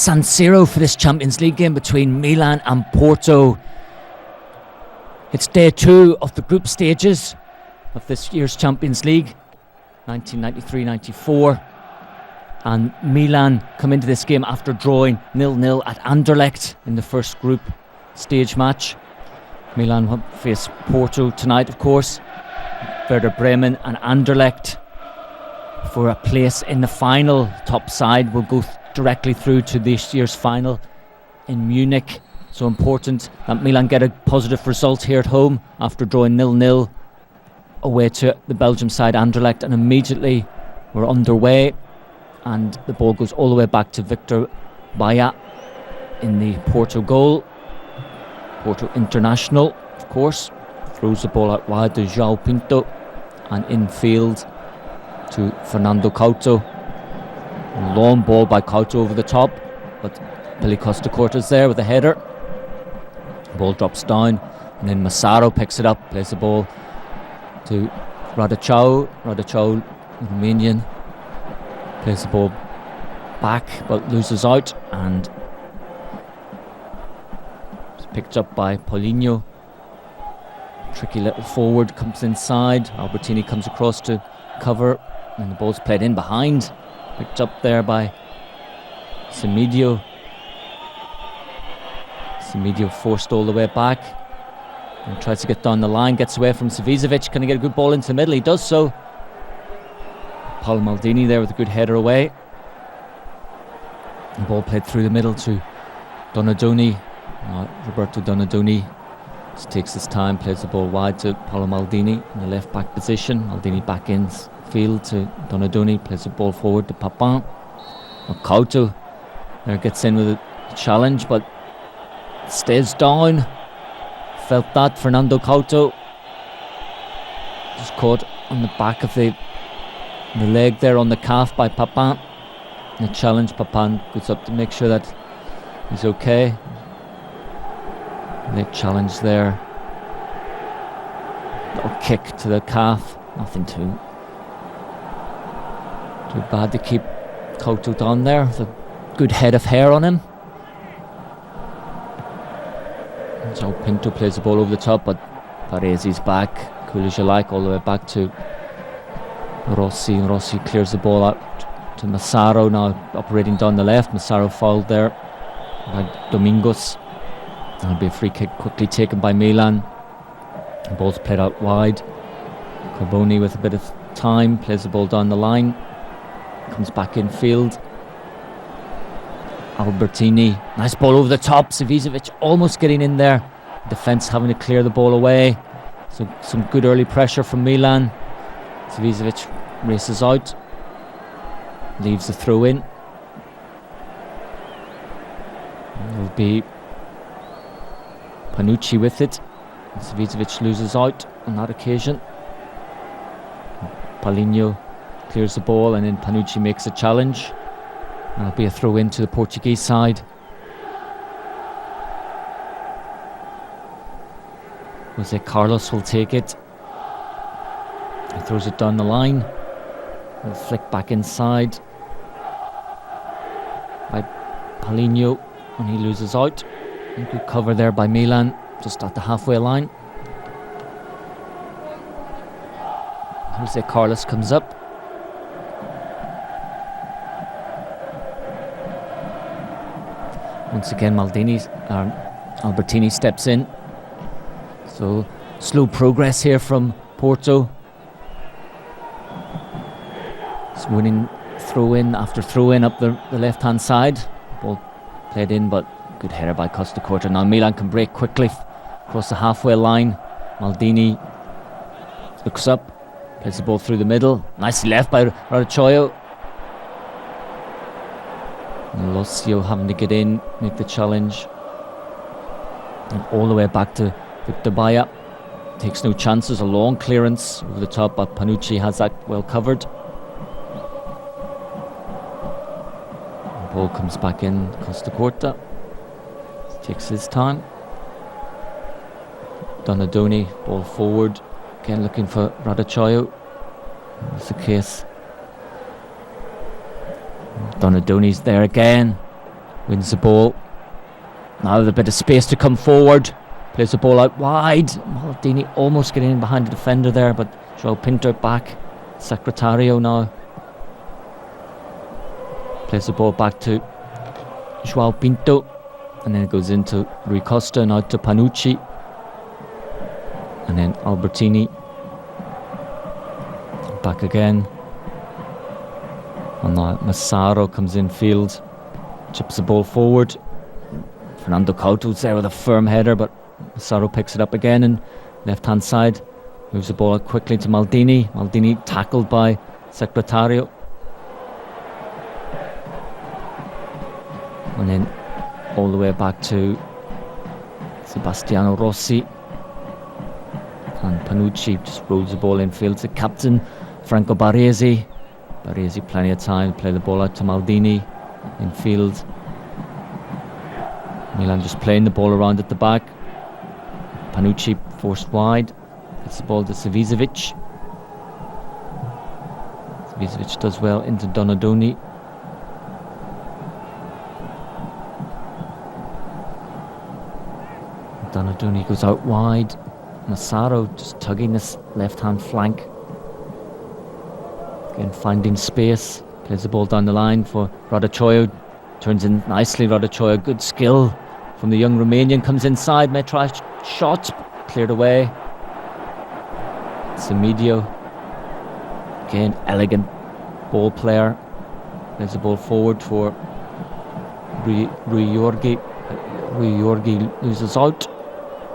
San Siro for this Champions League game between Milan and Porto. It's day 2 of the group stages of this year's Champions League, 1993-94. And Milan come into this game after drawing 0-0 at Anderlecht in the first group stage match. Milan will face Porto tonight, of course. Werder Bremen and Anderlecht for a place in the final. Top side will go directly through to this year's final in Munich. So important that Milan get a positive result here at home after drawing 0-0 away to the Belgium side Anderlecht, and immediately we're underway, and the ball goes all the way back to Victor Baia in the Porto goal. Porto international, of course, throws the ball out wide to João Pinto, and infield to Fernando Couto. Long ball by Couto over the top, but Billy Costa Corta's there with a header. Ball drops down, and then Massaro picks it up, plays the ball to Radicau, Romanian, plays the ball back but loses out, and it's picked up by Paulinho. Tricky little forward comes inside, Albertini comes across to cover, and the ball's played in behind, picked up there by Semedo. Semedo forced all the way back and tries to get down the line, gets away from Savicevic. Can he get a good ball into the middle? He does so. Paolo Maldini there with a good header away. The ball played through the middle to Donadoni. Roberto Donadoni just takes his time, plays the ball wide to Paolo Maldini in the left back position. Maldini back in field to Donadoni, plays the ball forward to Papin. Couto there gets in with a challenge, but stays down. Felt that Fernando Couto just caught on the back of the leg there on the calf by Papin. The challenge, Papin goes up to make sure that he's okay. Leg challenge there. Little kick to the calf. Nothing too bad to keep Couto down there. With a good head of hair on him. So Pinto plays the ball over the top, but Paresi's back, cool as you like, all the way back to Rossi, and Rossi clears the ball out to Massaro, now operating down the left. Massaro fouled there by Domingos. That'll be a free kick quickly taken by Milan. The ball's played out wide. Carboni with a bit of time plays the ball down the line, comes back in field. Albertini, nice ball over the top. Savicevic almost getting in there. Defence having to clear the ball away. So some good early pressure from Milan. Savicevic races out, leaves the throw in. It will be Panucci with it. Savicevic loses out on that occasion. Paulinho clears the ball, and then Panucci makes a challenge. That'll be a throw in to the Portuguese side. Jose Carlos will take it. He throws it down the line. He'll flick back inside by Paulinho, and he loses out. And good cover there by Milan, just at the halfway line. Jose Carlos comes up. Once again, Albertini steps in. So slow progress here from Porto. It's winning throw in after throw in up the left hand side. Ball played in, but good header by Costa Corta. Now Milan can break quickly across the halfway line. Maldini looks up, plays the ball through the middle. Nicely left by Radicau. Losio having to get in, make the challenge, and all the way back to Victor Baia. Takes no chances, a long clearance over the top, but Panucci has that well covered. The ball comes back in, Costa Corta takes his time. Donadoni, ball forward, again looking for Radicau. That's the case. Donadoni's there again. Wins the ball. Now with a bit of space to come forward. Plays the ball out wide. Maldini almost getting in behind the defender there, but João Pinto back. Secretario now. Plays the ball back to João Pinto. And then it goes into Rui Costa and out to Panucci. And then Albertini. Back again. And now Massaro comes in field. Chips the ball forward. Fernando Couto's there with a firm header, but Siro picks it up again and left hand side. Moves the ball out quickly to Maldini. Maldini tackled by Secretario. And then all the way back to Sebastiano Rossi. And Panucci just rolls the ball in field to captain Franco Baresi. Baresi plenty of time to play the ball out to Maldini in field. Milan just playing the ball around at the back. Panucci forced wide. Gets the ball to Savicevic. Savicevic does well into Donadoni. Donadoni goes out wide. Massaro just tugging this left hand flank. Again finding space. Plays the ball down the line for Radicchio. Turns in nicely, Radicchio. Good skill from the young Romanian. Comes inside. May try shot. Cleared away. Semedio. Again, elegant ball player. Plays the ball forward for Rui Jorge. Rui Jorge loses out.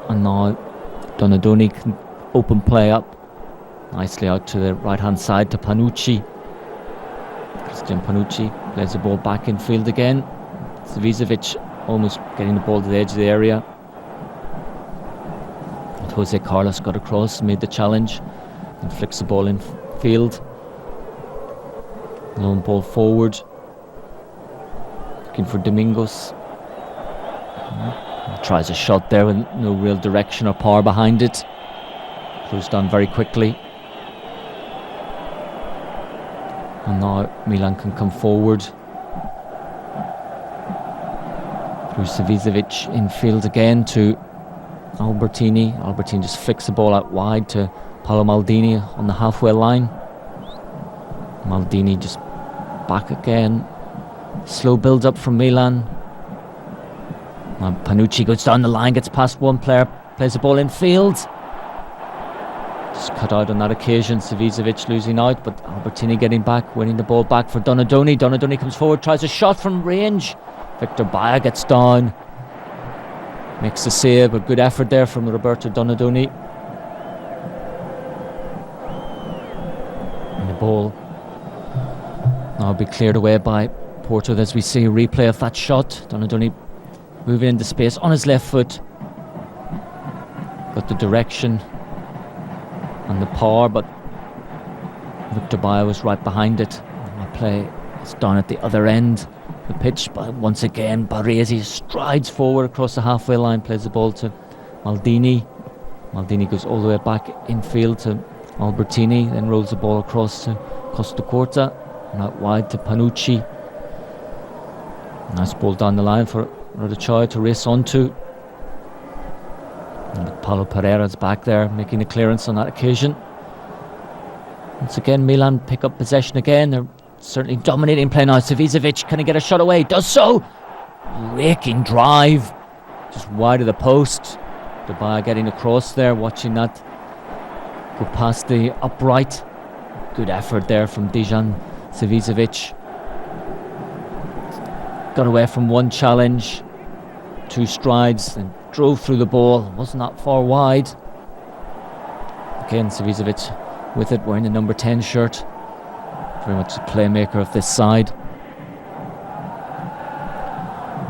And now Donadoni can open play up. Nicely out to the right hand side to Panucci. Christian Panucci plays the ball back in field again. Savicevic almost getting the ball to the edge of the area. But Jose Carlos got across, made the challenge, and flicks the ball in field. Lone ball forward. Looking for Domingos. Tries a shot there with no real direction or power behind it. Closed down very quickly. And now Milan can come forward. Through Savicevic in field again to Albertini. Albertini just flicks the ball out wide to Paolo Maldini on the halfway line. Maldini just back again. Slow build up from Milan. And Panucci goes down the line, gets past one player, plays the ball in field. Just cut out on that occasion. Savicevic losing out, but Albertini getting back, winning the ball back for Donadoni. Donadoni comes forward, tries a shot from range. Victor Baia gets down, makes the save, a good effort there from Roberto Donadoni. And the ball now be cleared away by Porto as we see a replay of that shot. Donadoni moving into space on his left foot. Got the direction and the power, but Victor Baia was right behind it. And the play is down at the other end of the pitch, but once again Baresi strides forward across the halfway line, plays the ball to Maldini. Maldini goes all the way back infield to Albertini, then rolls the ball across to Costacorta and out wide to Panucci. Nice ball down the line for Radicchio to race onto. And Paulo Pereira's back there making a clearance on that occasion. Once again Milan pick up possession again. They're certainly dominating play now. Savicevic, can he get a shot away? Does so! Raking drive just wide of the post. Baia getting across there, watching that go past the upright. Good effort there from Dejan Savicevic. Got away from one challenge, 2 strides, and drove through the ball. Wasn't that far wide. Again, Savicevic with it, wearing the number 10 shirt. Very much the playmaker of this side.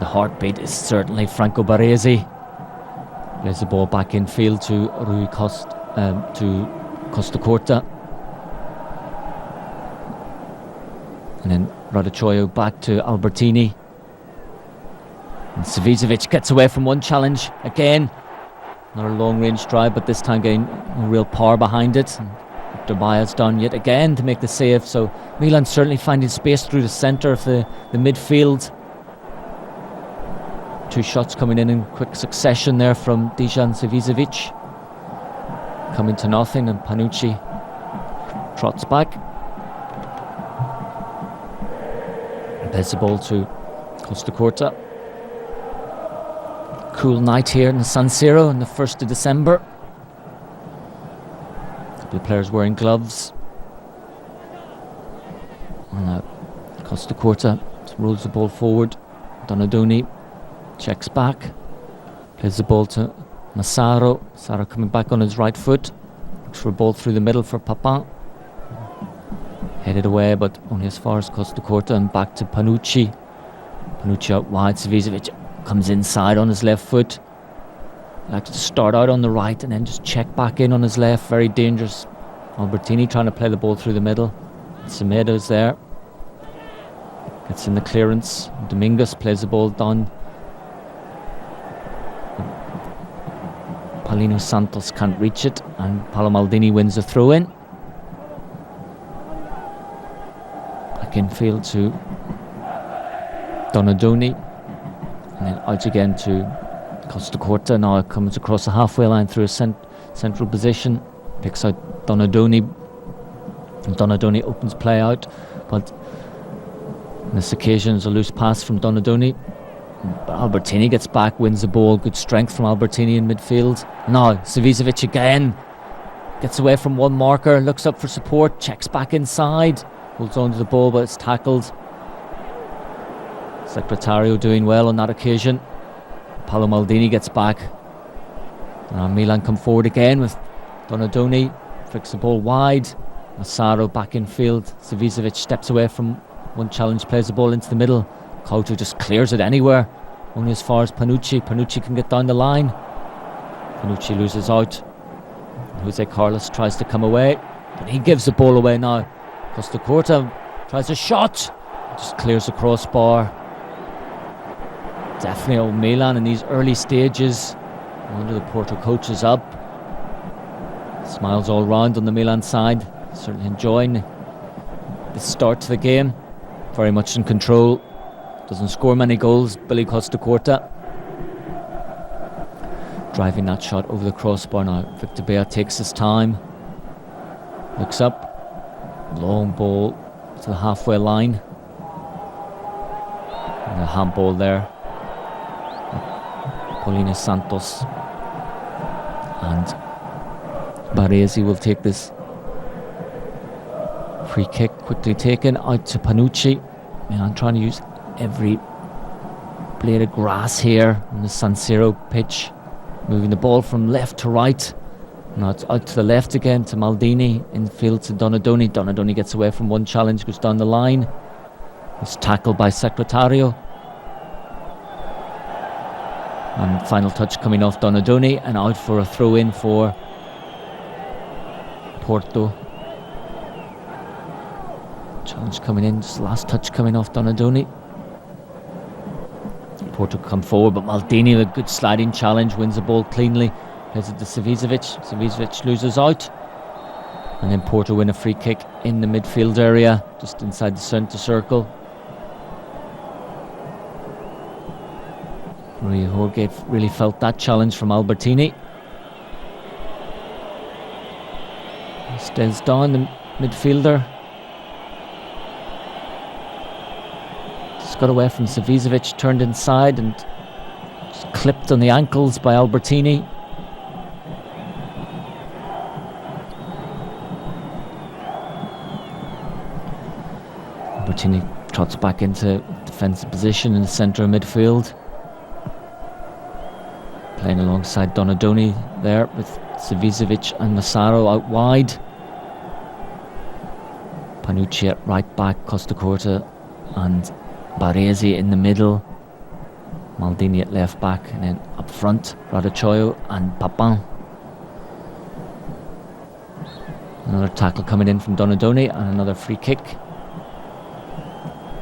The heartbeat is certainly Franco Baresi. Plays the ball back in field to Rui Costa, to Costacorta. And then Radicchio back to Albertini. And Savicevic gets away from one challenge again. Another long range drive, but this time getting no real power behind it. And Victor Baia's done yet again to make the save. So Milan certainly finding space through the centre of the midfield. Two shots coming in quick succession there from Dejan Savicevic. Coming to nothing, and Panucci trots back. Plays the ball to Costacurta. Cool night here in the San Siro on the 1st of December. A couple of players wearing gloves. And Costacurta rolls the ball forward. Donadoni checks back. Plays the ball to Massaro. Massaro coming back on his right foot. Looks for a ball through the middle for Papin. Headed away, but only as far as Costacurta, and back to Panucci. Panucci out wide. Savicevic comes inside on his left foot. Likes to start out on the right and then just check back in on his left. Very dangerous. Albertini trying to play the ball through the middle. Semedo's there. Gets in the clearance. Dominguez plays the ball down. Paulino Santos can't reach it, and Paolo Maldini wins the throw in. Back in field to Donadoni, and then out again to Costacurta. Now it comes across the halfway line through a central position, picks out Donadoni, and Donadoni opens play out, but on this occasion it's a loose pass from Donadoni. But Albertini gets back, wins the ball. Good strength from Albertini in midfield. Now Savicevic again gets away from one marker, looks up for support, checks back inside, holds on to the ball, but it's tackled. Secretario doing well on that occasion. Paolo Maldini gets back. Now Milan come forward again with Donadoni, flicks the ball wide. Massaro back in field. Savicevic steps away from one challenge, plays the ball into the middle. Couto just clears it anywhere, only as far as Panucci. Panucci can get down the line. Panucci loses out. Jose Carlos tries to come away, but he gives the ball away now. Costacurta tries a shot, just clears the crossbar. Definitely old Milan in these early stages. No wonder the Porto coach is up. Smiles all round on the Milan side. Certainly enjoying the start to the game. Very much in control. Doesn't score many goals, Billy Costacurta. Driving that shot over the crossbar now. Victor Bea takes his time. Looks up. Long ball to the halfway line. And a handball there. Paulino Santos. And Baresi will take this free kick. Quickly taken out to Panucci. Milan trying to use every blade of grass here on the San Siro pitch, moving the ball from left to right. Now it's out to the left again to Maldini, in field to Donadoni. Donadoni gets away from one challenge, goes down the line. It's tackled by Secretario, and final touch coming off Donadoni, and out for a throw in for Porto. Challenge coming in, just last touch coming off Donadoni. Porto come forward, but Maldini with a good sliding challenge, wins the ball cleanly, plays it to Savicevic. Savicevic loses out, and then Porto win a free kick in the midfield area, just inside the centre circle. Maria Jorge really felt that challenge from Albertini. Stays down, the midfielder. Got away from Savicevic, turned inside and just clipped on the ankles by Albertini. Albertini trots back into defensive position in the centre of midfield, playing alongside Donadoni there with Savicevic and Massaro out wide. Panucci at right back, Costacurta and Baresi in the middle, Maldini at left back, and then up front Radicchio and Papin. Another tackle coming in from Donadoni, and another free kick.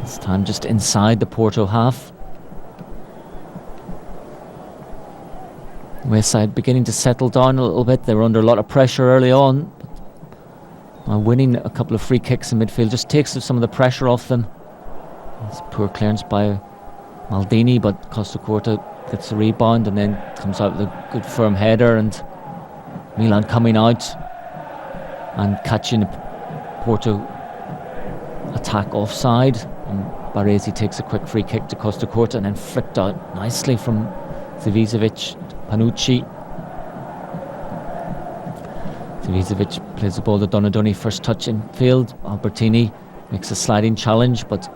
This time just inside the Porto half. West side beginning to settle down a little bit. They were under a lot of pressure early on, but winning a couple of free kicks in midfield just takes some of the pressure off them. It's poor clearance by Maldini, but Costa Curta gets the rebound and then comes out with a good firm header, and Milan coming out and catching the Porto attack offside, and Baresi takes a quick free kick to Costa Curta and then flicked out nicely from Savicevic, Panucci. Savicevic plays the ball to Donadoni, first touch in field. Albertini makes a sliding challenge, but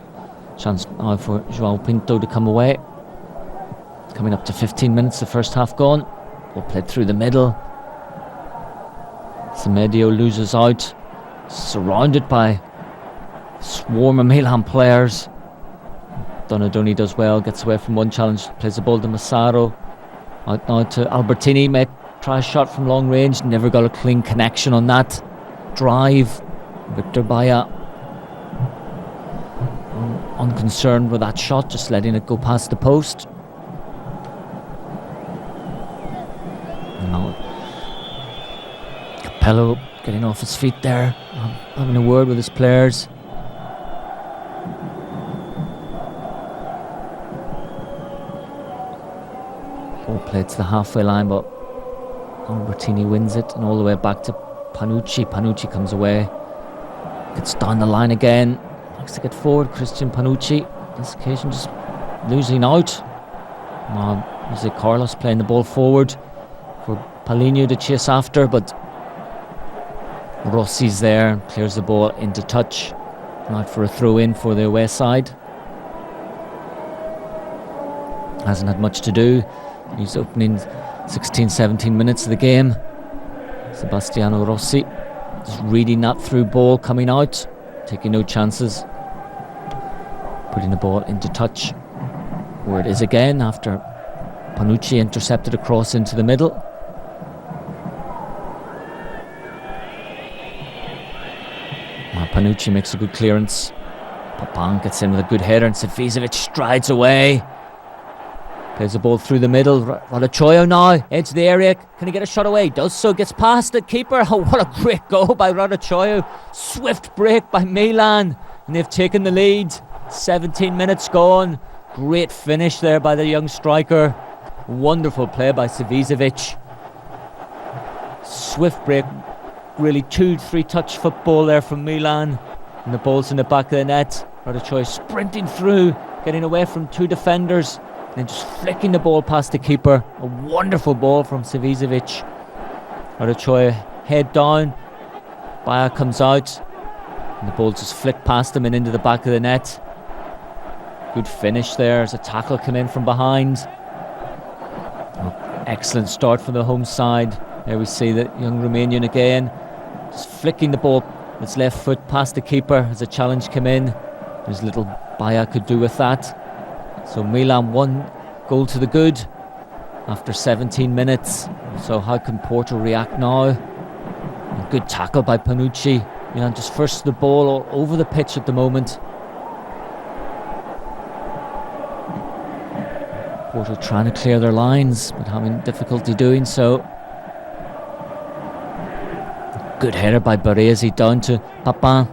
chance now for João Pinto to come away. Coming up to 15 minutes, the first half gone. Ball played through the middle. Semedo loses out, surrounded by a swarm of Milan players. Donadoni does well, gets away from one challenge, plays the ball to Massaro. Out now to Albertini, may try a shot from long range, never got a clean connection on that drive. Victor Baia unconcerned with that shot, just letting it go past the post. Now Capello getting off his feet there, having a word with his players. Ball played to the halfway line, but Albertini wins it, and all the way back to Panucci. Panucci comes away, gets down the line again, likes to get forward. Christian Panucci, this occasion just losing out. Now Jose Carlos playing the ball forward for Paulinho to chase after, but Rossi's there, clears the ball into touch. Out for a throw in for the away side. Hasn't had much to do. He's opening 16-17 minutes of the game. Sebastiano Rossi just reading that through ball coming out, taking no chances, putting the ball into touch where it is again after Panucci intercepted a cross into the middle. Panucci makes a good clearance. Papan gets in with a good header, and Savicevic strides away. Plays the ball through the middle. Radochoyo now, edge of the area. Can he get a shot away? Does so, gets past the keeper. Oh, what a great goal by Radochoyo. Swift break by Milan, and they've taken the lead. 17 minutes gone. Great finish there by the young striker. Wonderful play by Savicevic. Swift break. Really 2-3 touch football there from Milan, and the ball's in the back of the net. Radochoyo sprinting through, getting away from two defenders, and then just flicking the ball past the keeper. A wonderful ball from Savicevic. Radochoyo head down, Baia comes out, and the ball just flicked past him and into the back of the net. Good finish there as a tackle came in from behind. Excellent start for the home side. There we see the young Romanian again, just flicking the ball with his left foot past the keeper as a challenge came in. There's little Baia could do with that. So Milan 1 goal to the good after 17 minutes. So how can Porto react now? A good tackle by Panucci. Milan just first the ball all over the pitch at the moment. Porto trying to clear their lines, but having difficulty doing so. Good header by Baresi down to Papin.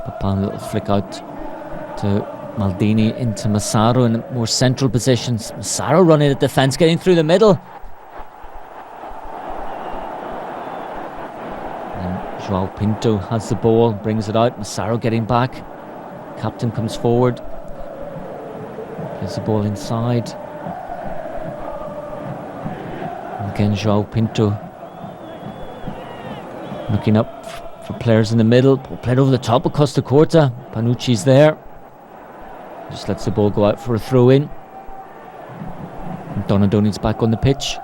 Papin, a little flick out to Maldini into Massaro in more central positions. Massaro running at defence, getting through the middle. And João Pinto has the ball, brings it out. Massaro getting back. Captain comes forward. Plays the ball inside. And again, João Pinto looking up for players in the middle. Played over the top of Costa Curta. Panucci's there. Just lets the ball go out for a throw in. And Donadoni's back on the pitch,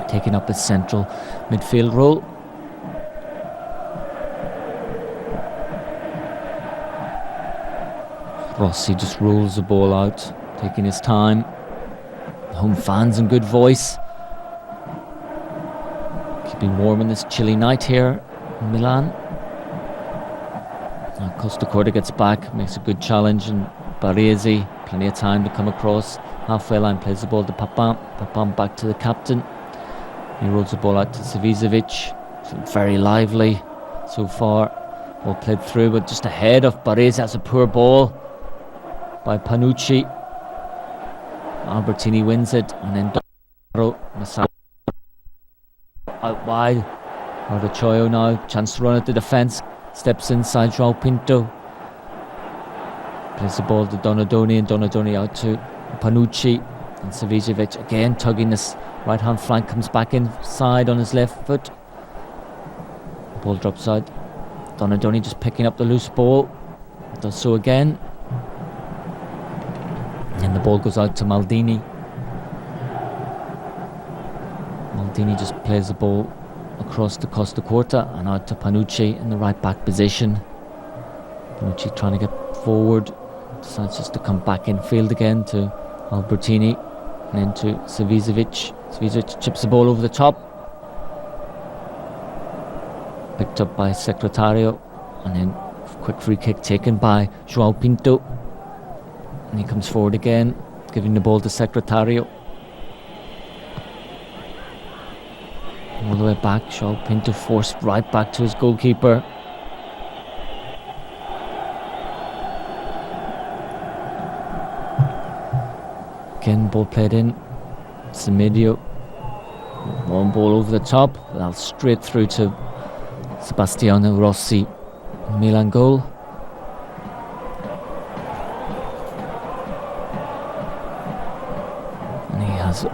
taking up his central midfield role. Rossi just rolls the ball out, taking his time. The home fans in good voice, keeping warm in this chilly night here in Milan. Now Costa Curta gets back, makes a good challenge, and Baresi, plenty of time to come across. Halfway line, plays the ball to Papin. Papin back to the captain. He rolls the ball out to Savicevic. So very lively so far. Ball played through, but just ahead of Baresi. That's a poor ball. by Panucci. Albertini wins it, and then Massaro out wide. Ardachoyo now, chance to run at the defence. Steps inside João Pinto. Plays the ball to Donadoni, and Donadoni out to Panucci. And Savicevic again tugging this right hand flank, comes back inside on his left foot. The ball drops out. Donadoni just picking up the loose ball. Does so again. And the ball goes out to Maldini. Maldini just plays the ball across the Costa Corta and out to Panucci in the right back position. Panucci trying to get forward, decides just to come back in field again to Albertini and then to Savicevic. Savicevic chips the ball over the top, picked up by Secretario, and then quick free kick taken by João Pinto, and he comes forward again, giving the ball to Secretario. All the way back, João Pinto forced right back to his goalkeeper. Again, ball played in. Semedio, one ball over the top, now straight through to Sebastiano Rossi, Milan goal. And he has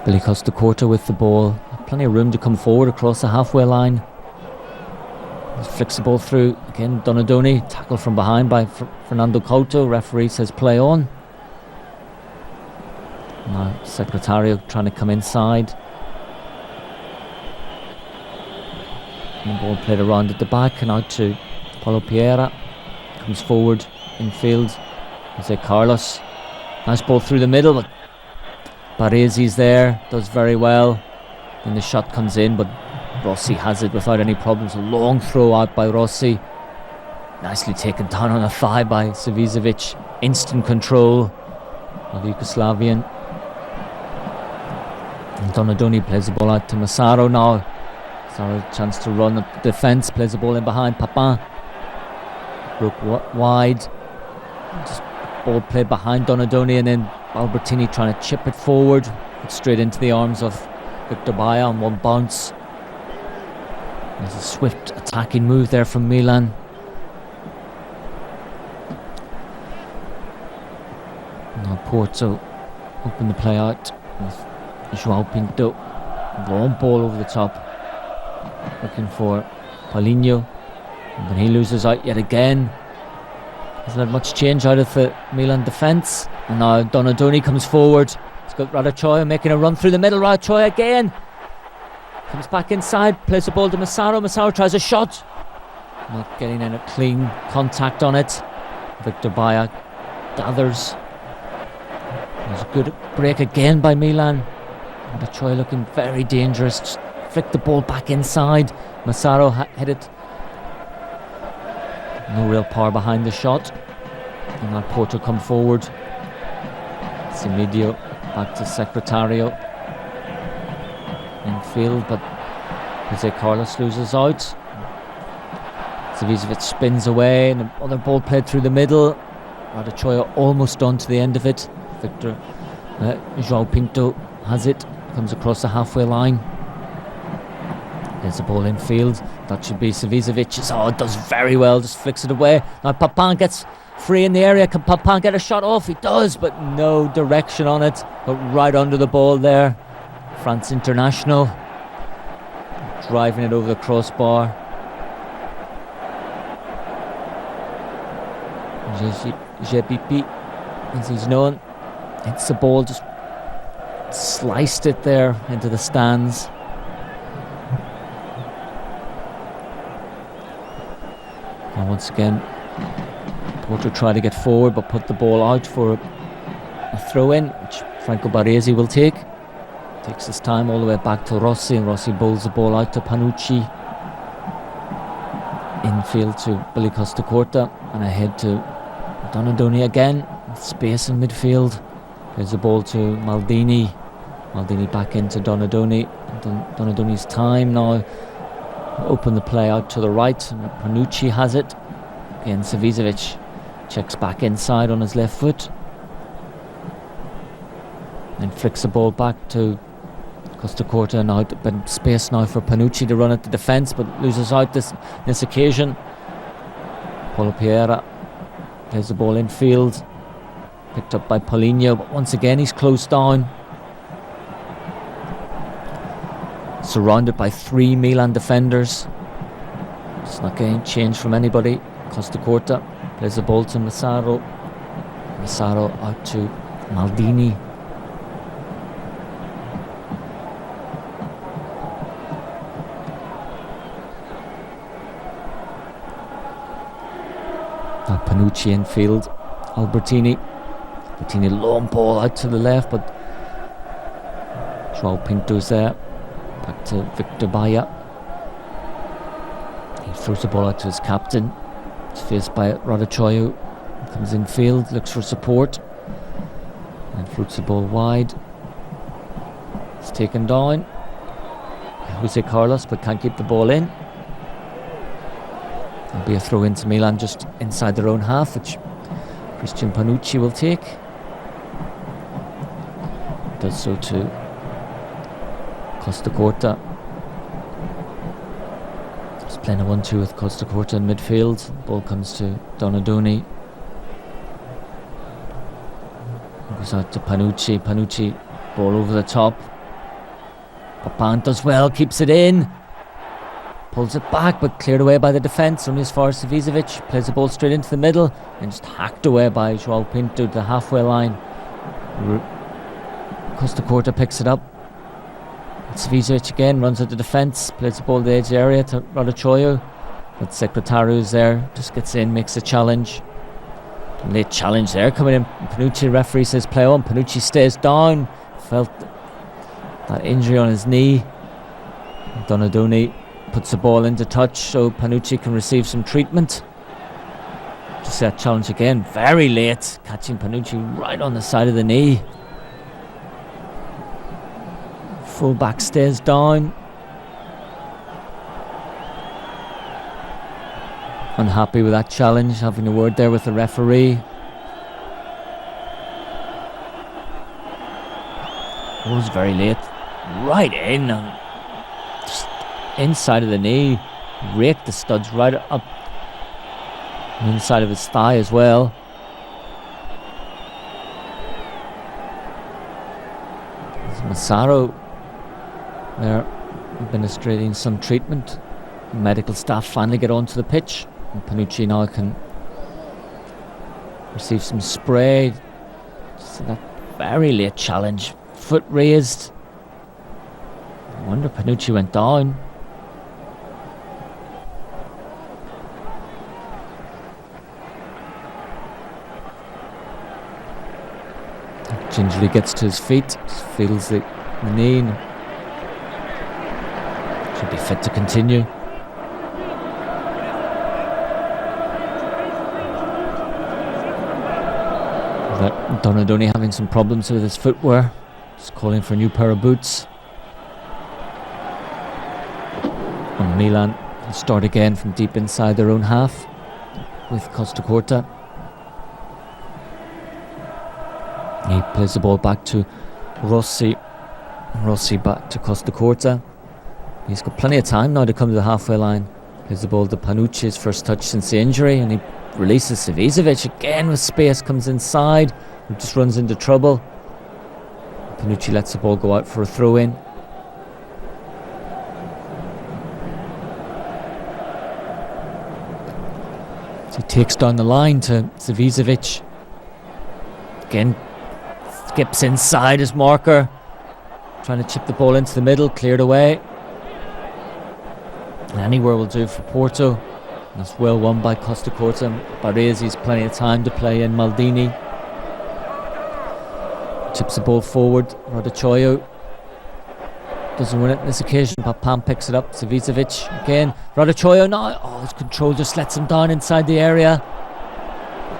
Billy Costa Corta with the ball, plenty of room to come forward across the halfway line. He flicks the ball through again. Donadoni, tackle from behind by Fernando Couto. Referee says play on. Now Secretario trying to come inside. And the ball played around at the back and out to Paulo Piera. Comes forward in field. Jose Carlos. Nice ball through the middle, but Baresi's there, does very well. And the shot comes in, but Rossi has it without any problems. A long throw out by Rossi. Nicely taken down on a thigh by Savicevic. Instant control of Yugoslavian. And Donadoni plays the ball out to Massaro now. Massaro chance to run at the defence, plays the ball in behind Papin. Broke wide. Just ball played behind Donadoni, and then Albertini trying to chip it forward. Straight into the arms of Victor Baia on one bounce. There's a swift attacking move there from Milan. Now Porto open the play out with João Pinto. Long ball over the top, looking for Paulinho, but he loses out yet again. Hasn't had much change out of the Milan defence. And now Donadoni comes forward. He's got Ardachoyo making a run through the middle. Ardachoyo again comes back inside, plays the ball to Massaro. Massaro tries a shot, not getting any clean contact on it. Victor Baia gathers. There's a good break again by Milan. Ardachoyo looking very dangerous. Just flick the ball back inside. Massaro hit it. No real power behind the shot. And now Porto come forward. Semedio back to Secretario in field, but Jose Carlos loses out. Savicevic spins away, and another ball played through the middle. Ardachoyo almost done to the end of it. João Pinto has it, comes across the halfway line. There's the ball in field. That should be Savicevic's. Oh, it does very well, just flicks it away. Now Papin gets free in the area. Can Papin get a shot off? He does, but no direction on it. But right under the ball there. France international driving it over the crossbar. JPP, as he's known, hits the ball, just sliced it there into the stands. And once again, Porto try to get forward but put the ball out for a throw-in, which Franco Baresi will take. Takes his time all the way back to Rossi, and Rossi bowls the ball out to Panucci. Infield to Billy Costa Corta, and ahead to Donadoni again. Space in midfield. There's the ball to Maldini. Maldini back into Donadoni. Donadoni's time now. Open the play out to the right, and Panucci has it. Again, Savicevic Checks back inside on his left foot. Then flicks the ball back to Costa now. But space now for Panucci to run at the defence, but loses out this occasion. Paulo Pereira plays the ball in field. Picked up by Paulinho, but once again he's closed down. Surrounded by 3 Milan defenders. It's not getting change from anybody. Costa plays the ball to Massaro. Massaro out to Maldini. Now Panucci in field. Albertini, long ball out to the left, but Joao Pinto's there. Back to Victor Baia. He throws the ball out to his captain. It's faced by Radachoyu. Comes in field, looks for support, and floats the ball wide. It's taken down. Jose Carlos, but can't keep the ball in. There'll be a throw into Milan just inside their own half, which Christian Panucci will take. Does so to Costa. He's playing a 1-2 with Costa in midfield. Ball comes to Donadoni. Goes out to Panucci. Ball over the top. Papan does well, keeps it in. Pulls it back, but cleared away by the defence. Only as far as Savicevic. Plays the ball straight into the middle and just hacked away by Joao Pinto to the halfway line. Costa picks it up. Savicevic again runs at the defence. Plays the ball in the edge area to Radachoyu. But Secretariu's there. Just gets in, makes a challenge. Late challenge there coming in. Panucci, referee says play on. Panucci stays down. Felt that injury on his knee. Donadoni puts the ball into touch so Panucci can receive some treatment. Just that challenge again, very late, catching Panucci right on the side of the knee. Fullback stays down. Unhappy with that challenge, having a word there with the referee. It was very late, right in and just inside of the knee, raked the studs right up inside of his thigh as well. There's Massaro there administrating some treatment. Medical staff finally get onto the pitch, and Panucci now can receive some spray. So that very late challenge, foot raised. I wonder Panucci went down. Gingerly gets to his feet, feels the knee, and should be fit to continue. Donadoni having some problems with his footwear, just calling for a new pair of boots. And Milan will start again from deep inside their own half with Costa. He plays the ball back to Rossi. Rossi back to Costa. He's got plenty of time now to come to the halfway line. Plays the ball to Panucci, his first touch since the injury, and he releases Savicevic again with space, comes inside and just runs into trouble. Panucci lets the ball go out for a throw-in. So he takes down the line to Savicevic. Again, skips inside his marker, trying to chip the ball into the middle, cleared away. Anywhere will do for Porto. That's well won by Costa. Baresi's plenty of time to play in. Maldini chips the ball forward. Radachoyu doesn't win it on this occasion. Papan picks it up. Savicevic again. Radachoyu now. Oh, his control just lets him down inside the area.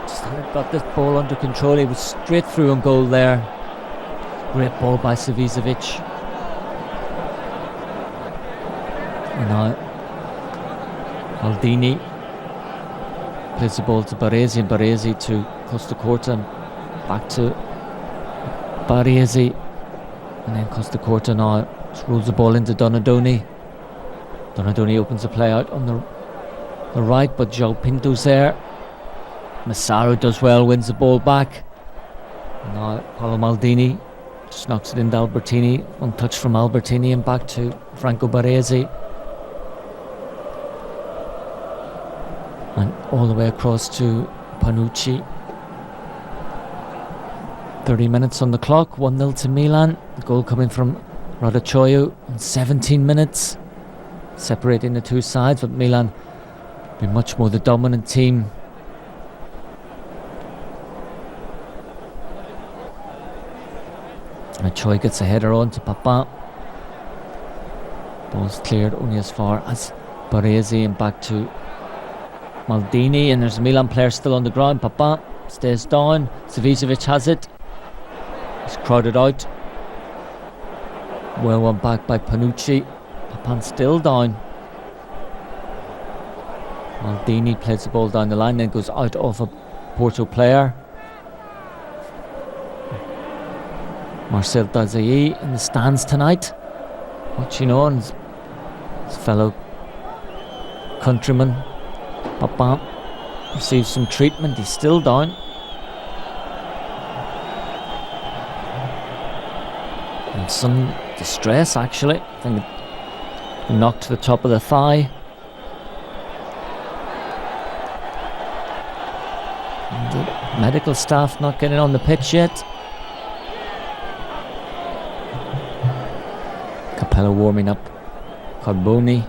Just got this ball under control. He was straight through on goal there. Great ball by Savicevic. And now Maldini plays the ball to Baresi, and Baresi to Costa Corta, and back to Baresi, and then Costa Corta now just rolls the ball into Donadoni. Donadoni opens the play out on the right, but João Pinto's there. Massaro does well, wins the ball back. Now Paolo Maldini just knocks it into Albertini, one touch from Albertini, and back to Franco Baresi. And all the way across to Panucci. 30 minutes on the clock, 1-0 to Milan. The goal coming from Radachoyu in 17 minutes, separating the two sides, but Milan be much more the dominant team. Choi gets a header on to Papin. Ball's cleared only as far as Baresi, and back to Maldini, and there's a Milan player still on the ground. Papin stays down. Savicevic has it. He's crowded out. Well won back by Panucci. Papin still down. Maldini plays the ball down the line, then goes out of a Porto player. Marcel Desailly in the stands tonight, watching on his fellow countryman. Papin receives some treatment, he's still down. And some distress actually. I think a knock to the top of the thigh. And the medical staff not getting on the pitch yet. Capello warming up Carboni.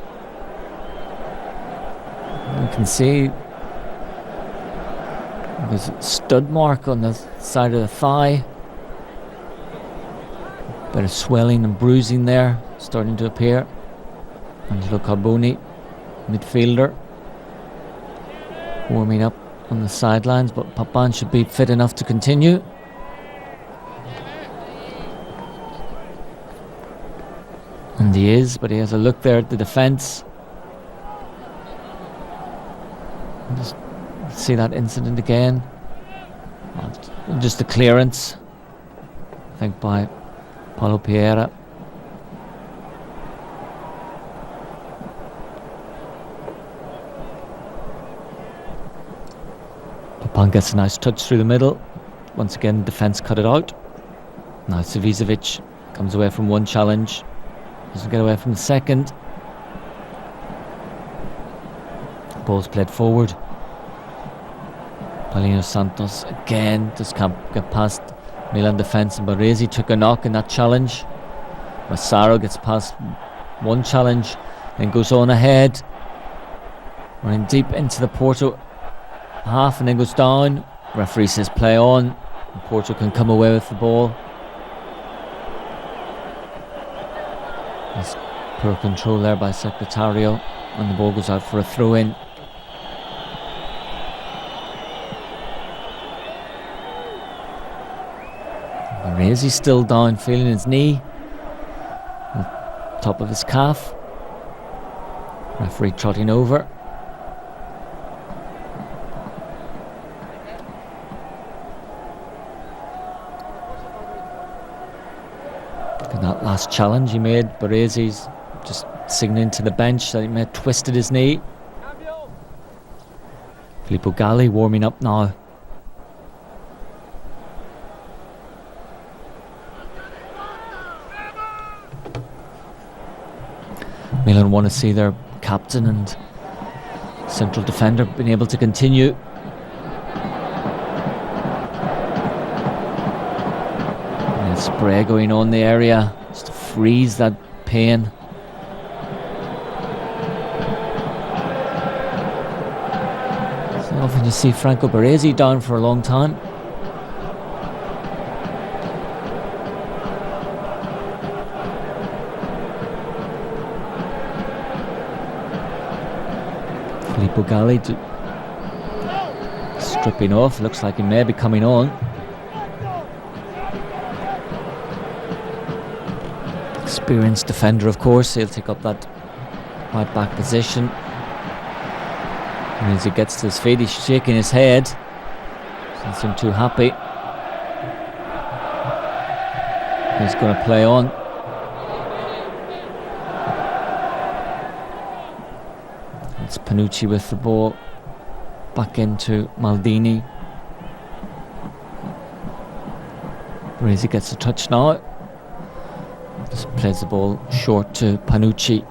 You can see there's a stud mark on the side of the thigh. Bit of swelling and bruising there starting to appear. Angelo Carboni, midfielder, warming up on the sidelines, but Papin should be fit enough to continue. And he is, but he has a look there at the defence. Just see that incident again. Just a clearance, I think, by Paulo Piera. Papin gets a nice touch through the middle. Once again, defence cut it out. Now Savicevic comes away from one challenge. Doesn't get away from the second. Ball's played forward. Paulino Santos again just can't get past Milan defence, and Baresi took a knock in that challenge. Massaro gets past one challenge, then goes on ahead, running deep into the Porto half, and then goes down. Referee says play on, and Porto can come away with the ball. There's poor control there by Secretario, and the ball goes out for a throw-in. Baresi's still down, feeling his knee, top of his calf. Referee trotting over. And that last challenge he made, Baresi's just signalling to the bench that he may have twisted his knee. Filippo Galli warming up now. Milan want to see their captain and central defender being able to continue. And a spray going on in the area just to freeze that pain. So often you see Franco Baresi down for a long time. Filippo Galli stripping off, looks like he may be coming on. Experienced defender, of course, he'll take up that right back position. And as he gets to his feet, he's shaking his head. Doesn't seem too happy. He's going to play on. It's Panucci with the ball. Back into Maldini. Baresi gets a touch now. Just plays the ball short to Panucci.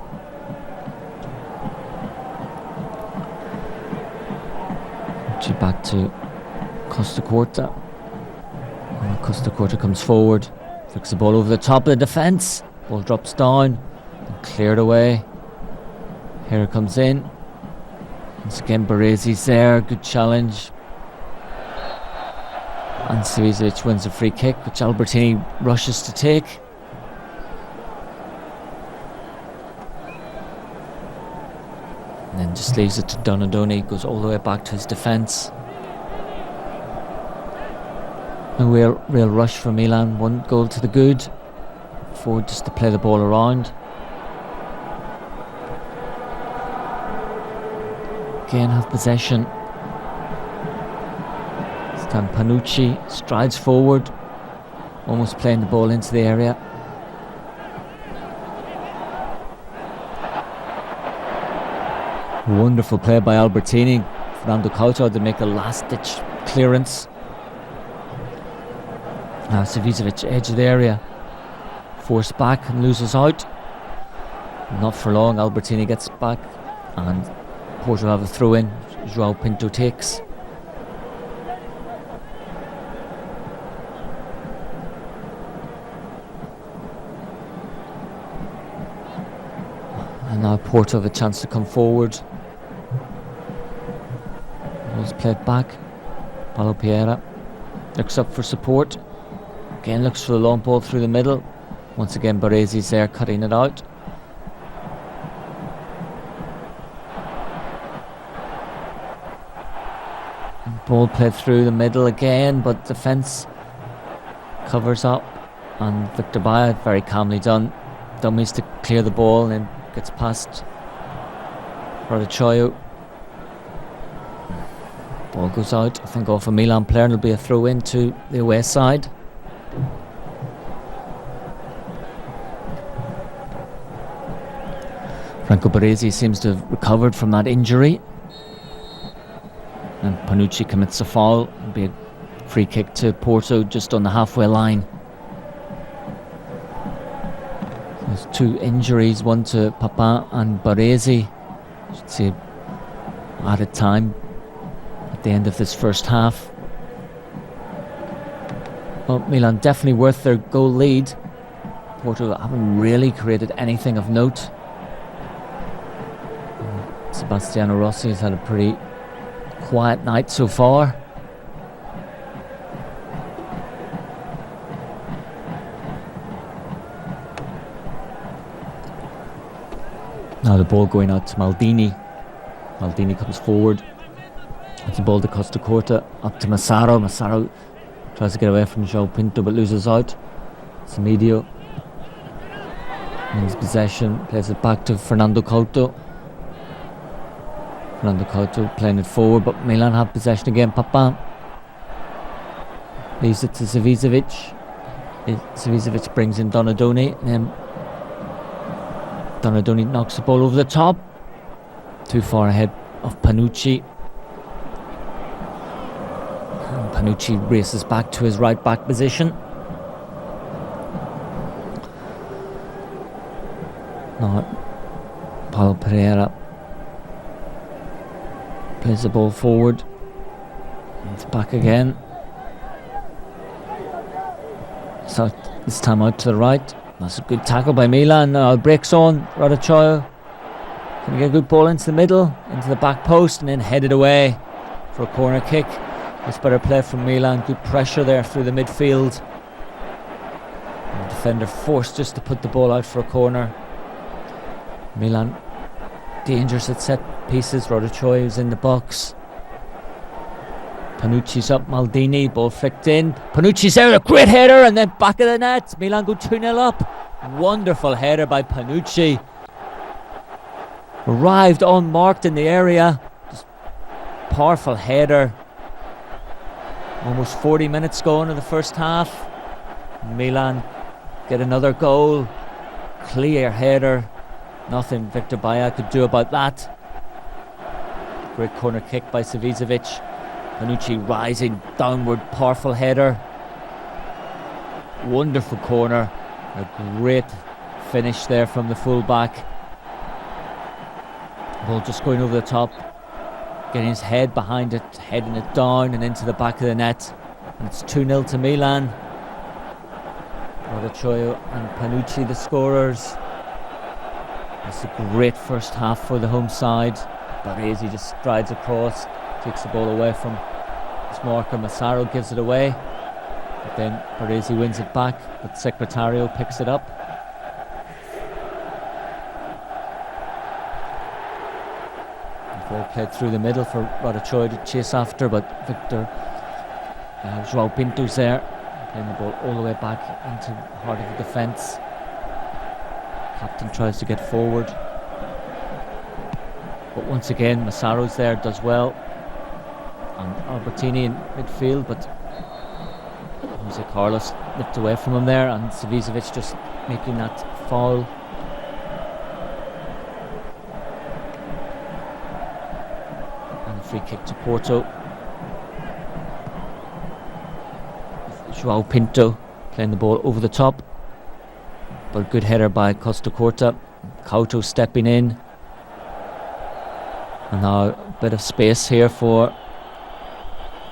Panucci back to Costa-Corta. Costa-Corta comes forward. Flicks the ball over the top of the defence. Ball drops down and cleared away. Here it comes in. Once again, Baresi's there. Good challenge. And Savicevic wins a free kick, which Albertini rushes to take. And then just leaves it to Donadoni. Goes all the way back to his defence. No real rush for Milan. One goal to the good. Forward just to play the ball around. Again have possession. This time Panucci strides forward, almost playing the ball into the area. Wonderful play by Albertini. Fernando Couto to make a last ditch clearance. Now Savicevic, edge of the area, forced back and loses out. Not for long. Albertini gets back and Porto have a throw in. João Pinto takes. And now Porto have a chance to come forward. Ball's played back. Paulo Pereira looks up for support. Again looks for the long ball through the middle. Once again Baresi's there cutting it out. Ball played through the middle again, but defence covers up, and Victor Baia very calmly done. Dummies to clear the ball and then gets past Rodachoyo. Ball goes out, I think off a Milan player, and it'll be a throw in to the away side. Franco Baresi seems to have recovered from that injury. And Panucci commits a foul. It'll be a free kick to Porto just on the halfway line. There's two injuries, one to Papin and Baresi. Should say added time at the end of this first half. Well, Milan definitely worth their goal lead. Porto haven't really created anything of note. Sebastiano Rossi has had a pretty quiet night so far. Now the ball going out to Maldini. Maldini comes forward. It's a ball to Costa-Corta, up to Massaro. Massaro tries to get away from João Pinto but loses out. Semedio wins possession, plays it back to Fernando Couto. Fernando Couto playing it forward, but Milan have possession again. Papin leaves it to Savicevic. Savicevic brings in Donadoni, and then Donadoni knocks the ball over the top. Too far ahead of Panucci. And Panucci races back to his right back position. Now Paulo Pereira plays the ball forward. It's back again. So this time out to the right. That's a good tackle by Milan. Now breaks on. Rodachoyo can get a good ball into the middle, into the back post, and then headed away for a corner kick. It's better play from Milan. Good pressure there through the midfield. And the defender forced just to put the ball out for a corner. Milan dangerous at set pieces. Rodachoyo is in the box. Panucci's up. Maldini, ball flicked in. Panucci's there, a great header, and then back of the net. Milan go 2-0 up. Wonderful header by Panucci. Arrived unmarked in the area. Just powerful header. Almost 40 minutes going in the first half. Milan get another goal. Clear header. Nothing Victor Baia could do about that. Great corner kick by Savicevic. Panucci rising downward, powerful header. Wonderful corner. A great finish there from the full-back. Ball just going over the top, getting his head behind it, heading it down and into the back of the net. And it's 2-0 to Milan. Radicchio and Panucci the scorers. It's a great first half for the home side. Baresi just strides across, takes the ball away from his marker. Massaro gives it away, but then Baresi wins it back, but Secretario picks it up. The ball played through the middle for Radicchio to chase after, but Victor Joao Pinto's there, playing the ball all the way back into the heart of the defence. Captain tries to get forward, but once again Massaro's there, does well, and Albertini in midfield, but Jose Carlos nipped away from him there, and Savicevic just making that foul. And a free kick to Porto. Joao Pinto playing the ball over the top, but a good header by Costa Corta. Couto stepping in, and now a bit of space here for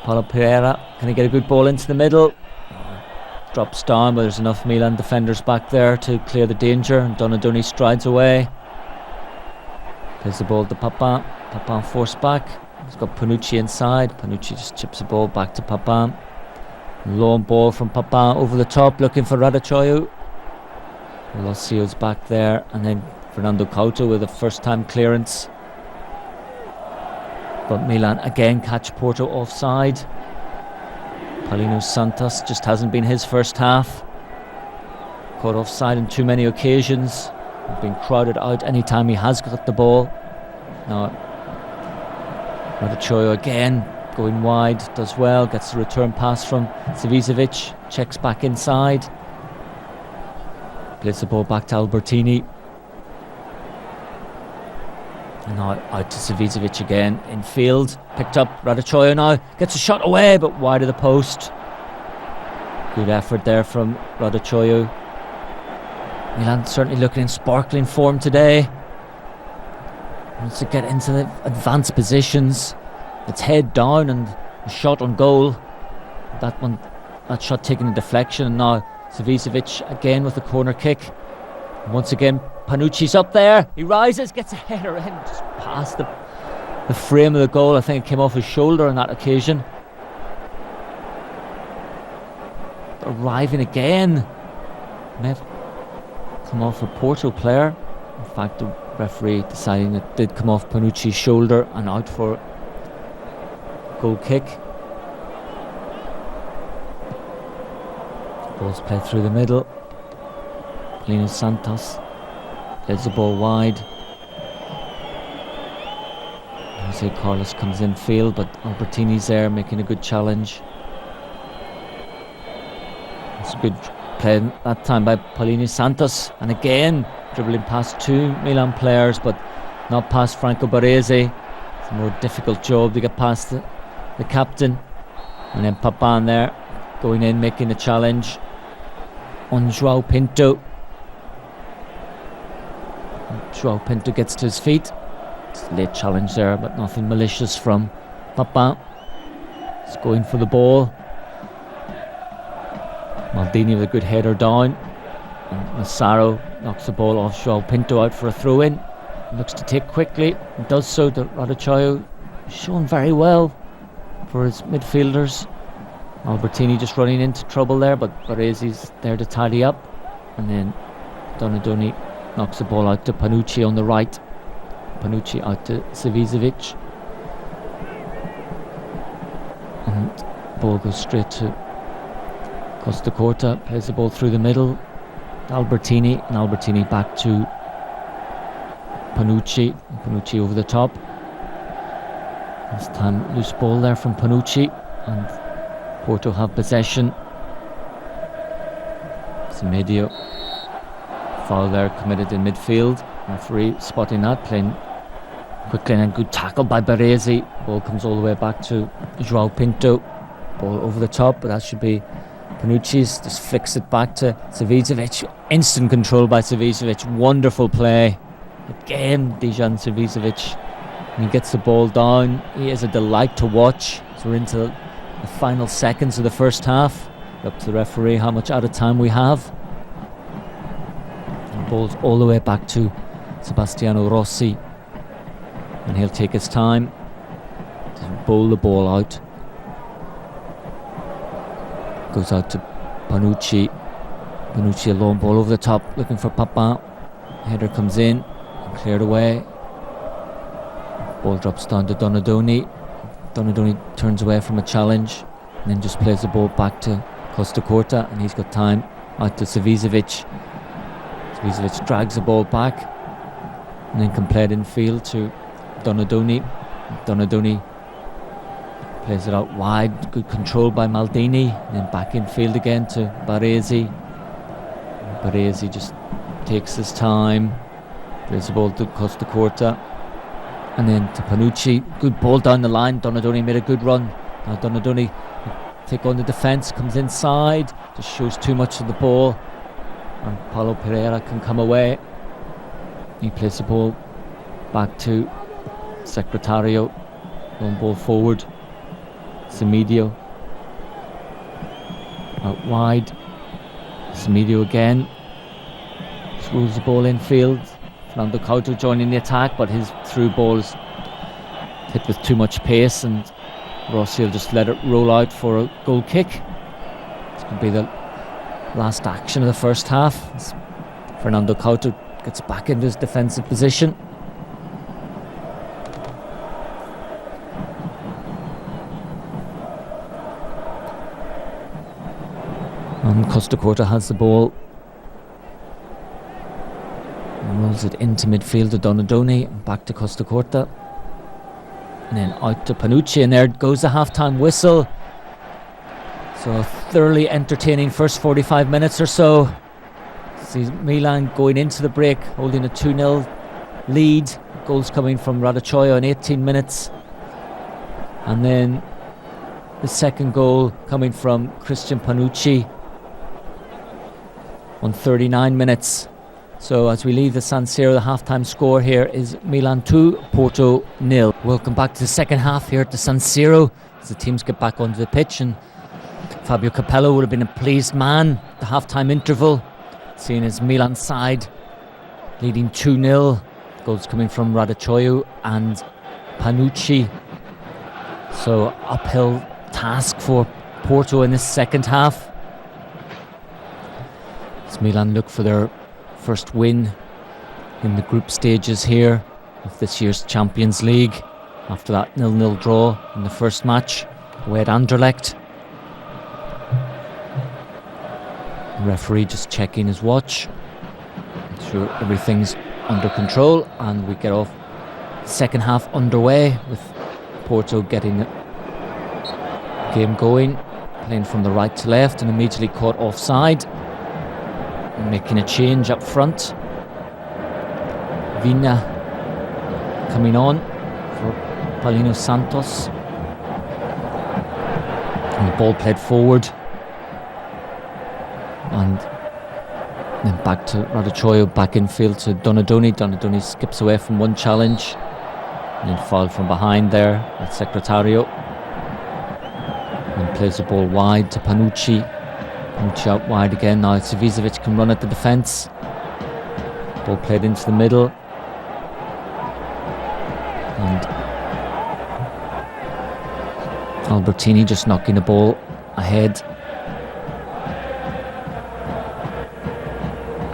Paulo Pereira. Can he get a good ball into the middle? Drops down, but there's enough Milan defenders back there to clear the danger, and Donadoni strides away. Plays the ball to Papin. Papin forced back. He's got Panucci inside. Panucci just chips the ball back to Papin. Long ball from Papin over the top, looking for Radicchio. Locio's back there, and then Fernando Couto with a first-time clearance. But Milan again catch Porto offside. Paulino Santos just hasn't been his first half. Caught offside on too many occasions. Been crowded out anytime he has got the ball. Now Radicchio again going wide, does well, gets the return pass from Savicevic, checks back inside, plays the ball back to Albertini. And now out to Savicevic again in field, picked up. Radicchio now gets a shot away, but wide of the post. Good effort there from Radicchio. Milan certainly looking in sparkling form today. Wants to get into the advanced positions. It's head down and a shot on goal. That shot taking a deflection, and now Savicevic again with the corner kick. And once again Panucci's up there, he rises, gets a header in, just past the frame of the goal. I think it came off his shoulder on that occasion. Arriving again, may have come off a Porto player. In fact, the referee deciding it did come off Panucci's shoulder and out for goal kick. Ball's played through the middle. Paulino Santos plays the ball wide. Jose Carlos comes in field, but Albertini's there making a good challenge. It's a good play that time by Paulino Santos, and again dribbling past two Milan players, but not past Franco Baresi. It's a more difficult job to get past the captain. And then Papin there going in, making the challenge on Joao Pinto. Joao Pinto gets to his feet. It's a late challenge there, but nothing malicious from Papin. He's going for the ball. Maldini with a good header down, and Massaro knocks the ball off Joao Pinto out for a throw-in. Looks to take quickly, and does so. To Radicchio, shown very well for his midfielders. Albertini just running into trouble there, but Baresi's there to tidy up, and then Donadoni knocks the ball out to Panucci on the right. Panucci out to Savicevic, and the ball goes straight to Costa Corta. Plays the ball through the middle, Albertini, and Albertini back to Panucci. Panucci over the top. This time loose ball there from Panucci, and Porto have possession. Semedo, foul there committed in midfield. Referee spotting that, playing quickly, and a good tackle by Baresi. Ball comes all the way back to João Pinto. Ball over the top, but that should be Panucci's. Just flicks it back to Savicevic. Instant control by Savicevic. Wonderful play. Again, Dejan Savicevic. And he gets the ball down. He is a delight to watch. So we're into the final seconds of the first half. Up to the referee how much out of time we have. The ball's all the way back to Sebastiano Rossi, and he'll take his time to bowl the ball out. Goes out to Panucci. Panucci, a long ball over the top, looking for Papin. Header comes in and cleared away. Ball drops down to Donadoni. Donadoni turns away from a challenge and then just plays the ball back to Costa Curta, and he's got time out to Savicevic. Savicevic drags the ball back and then can play it in field to Donadoni. Donadoni plays it out wide. Good control by Maldini. And then back in field again to Baresi. Baresi just takes his time. Plays the ball to Costa Curta. And then to Panucci. Good ball down the line. Donadoni made a good run. Now Donadoni take on the defence. Comes inside. Just shows too much of the ball. And Paulo Pereira can come away. He plays the ball back to Secretario. Long ball forward. Semedo out wide. Semedo again. Throws the ball in field. Fernando Couto joining the attack, but his through ball is hit with too much pace, and Rossi will just let it roll out for a goal kick. This could be the last action of the first half. As Fernando Couto gets back into his defensive position. And Costa Curta has the ball. And rolls it into midfield to Donadoni. And back to Costa Curta. And then out to Panucci. And there goes the half-time whistle. So a thoroughly entertaining first 45 minutes or so. Sees Milan going into the break, holding a 2-0 lead. Goals coming from Radicchio in 18 minutes. And then the second goal coming from Christian Panucci on 39 minutes. So as we leave the San Siro, the half-time score here is Milan 2, Porto 0. Welcome back to the second half here at the San Siro as the teams get back onto the pitch, and Fabio Capello would have been a pleased man at the half-time interval, seeing his Milan side leading 2-0. Goals coming from Radicchio and Panucci. So uphill task for Porto in this second half. As Milan look for their first win in the group stages here of this year's Champions League after that 0-0 draw in the first match away at Anderlecht. The referee just checking his watch, sure everything's under control, and we get off second half underway with Porto getting the game going, playing from the right to left, and immediately caught offside. Making a change up front. Vina coming on for Paulino Santos. And the ball played forward. And then back to Radicchio, back in field to Donadoni. Donadoni skips away from one challenge. And then fouled from behind there at Secretario. And plays the ball wide to Panucci. Panucci out wide again. Now Savicevic can run at the defence. Ball played into the middle. And Albertini just knocking the ball ahead.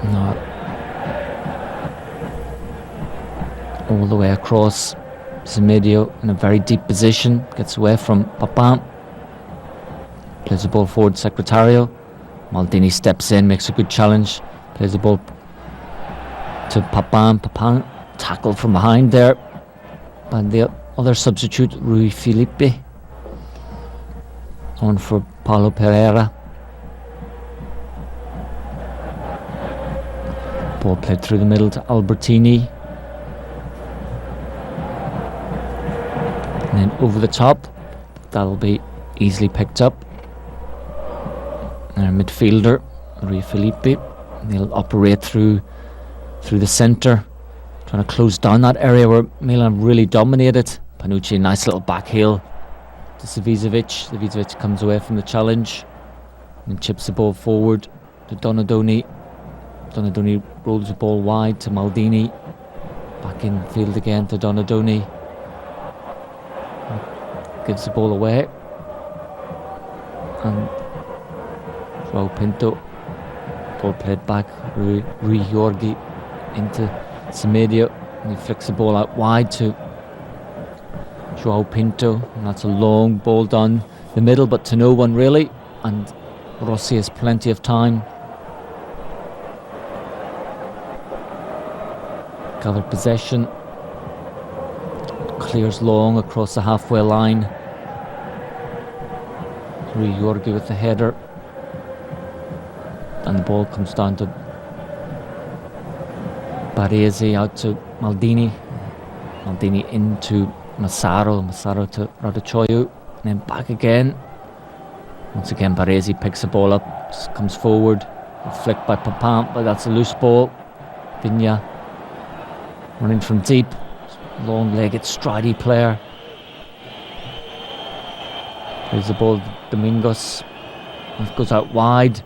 Now all the way across. Semedo in a very deep position. Gets away from Papin. Plays the ball forward to Secretario. Maldini steps in, makes a good challenge. Plays the ball to Papin. Papin tackled from behind there by the other substitute, Rui Felipe, on for Paulo Pereira. Ball played through the middle to Albertini. And then over the top. That'll be easily picked up. Our midfielder, Rui Felipe. They'll operate through the centre, trying to close down that area where Milan really dominated. Panucci, nice little back heel to Savicevic. Savicevic comes away from the challenge and chips the ball forward to Donadoni. Donadoni rolls the ball wide to Maldini. Back in field again to Donadoni. Gives the ball away. And Joao Pinto. Ball played back. Rui Jorge into Semedo. And he flicks the ball out wide to Joao Pinto. And that's a long ball down the middle, but to no one really. And Rossi has plenty of time. Gathered possession. Clears long across the halfway line. Rui Jorge with the header. And the ball comes down to Baresi, out to Maldini. Maldini into Massaro to Raducioiu. And then back again. Once again Baresi picks the ball up, just comes forward. Flicked by Papin, but that's a loose ball. Vigna running from deep. Long-legged, stridey player. Plays the ball to Domingos. It goes out wide.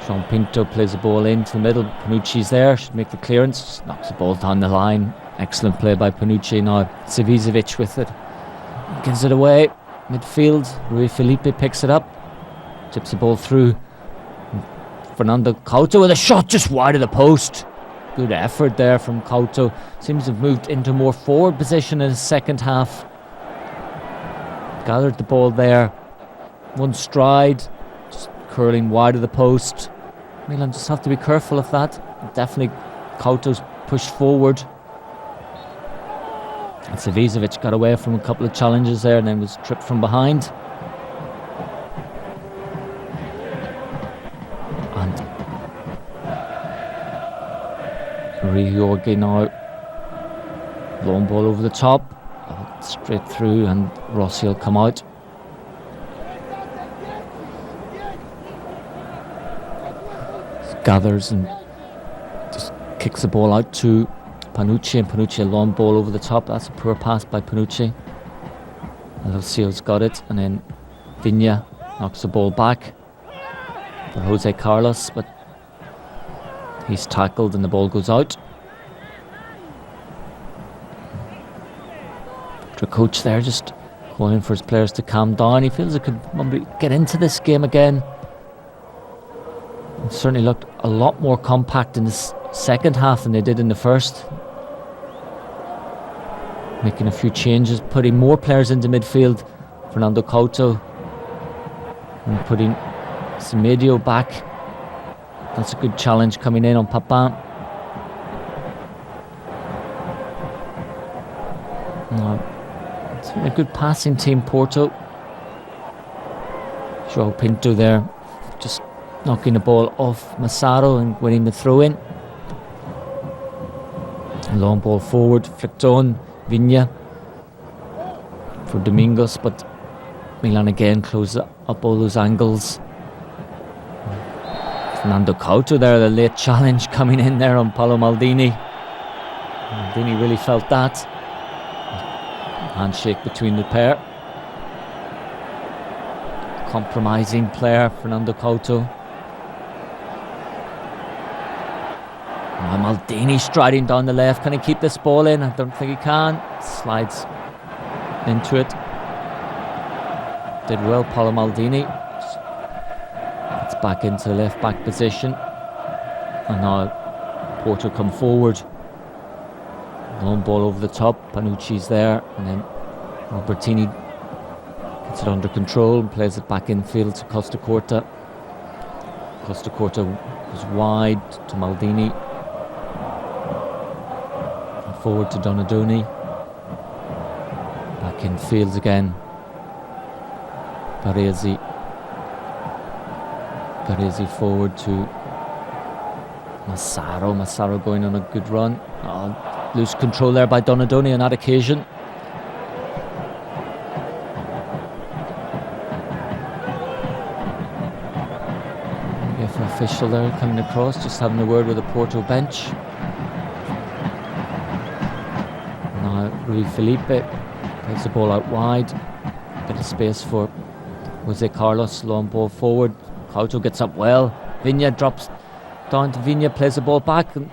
Joao Pinto plays the ball into the middle. Panucci's there, should make the clearance. Just knocks the ball down the line. Excellent play by Panucci. Now Savicevic with it. Gives it away. Midfield. Rui Felipe picks it up. Tips the ball through. Fernando Couto with a shot just wide of the post. Good effort there from Couto. Seems to have moved into more forward position in the second half. Gathered the ball there. One stride. Just curling wide of the post. Milan just have to be careful of that. Definitely Couto's pushed forward. And Savicevic got away from a couple of challenges there and then was tripped from behind. And Rui Jorge now. Long ball over the top. Straight through and Rossi will come out. Gathers and just kicks the ball out to Panucci, and Panucci a long ball over the top. That's a poor pass by Panucci. Alcio's got it, and then Vigna knocks the ball back for Jose Carlos, but he's tackled and the ball goes out. The coach there just calling for his players to calm down. He feels they could maybe get into this game again. It certainly looked a lot more compact in the second half than they did in the first. Making a few changes, putting more players into midfield. Fernando Couto and putting Semedo back. That's a good challenge coming in on Papin. It's been a good passing team, Porto. Joao Pinto there, just knocking the ball off Massaro and winning the throw-in. A long ball forward, flicked on Vigna for Domingos, but Milan again closes up all those angles. Fernando Couto there, the late challenge coming in there on Paolo Maldini. Maldini really felt that. Handshake between the pair. Compromising player, Fernando Couto. Maldini striding down the left. Can he keep this ball in? I don't think he can. Slides into it. Did well, Paolo Maldini. It's back into the left back position. And now Porto come forward. Long ball over the top. Panucci's there. And then Albertini gets it under control and plays it back in field to Costa Corta. Costa Corta was wide to Maldini. Forward to Donadoni. Back in fields again. Baresi forward to Massaro going on a good run. Loose control there by Donadoni on that occasion. UEFA official there coming across, just having a word with the Porto bench. Now Rui Felipe plays the ball out wide. Bit of space for Jose Carlos, long ball forward. Couto gets up well. Vigna drops down to Vigna, plays the ball back. And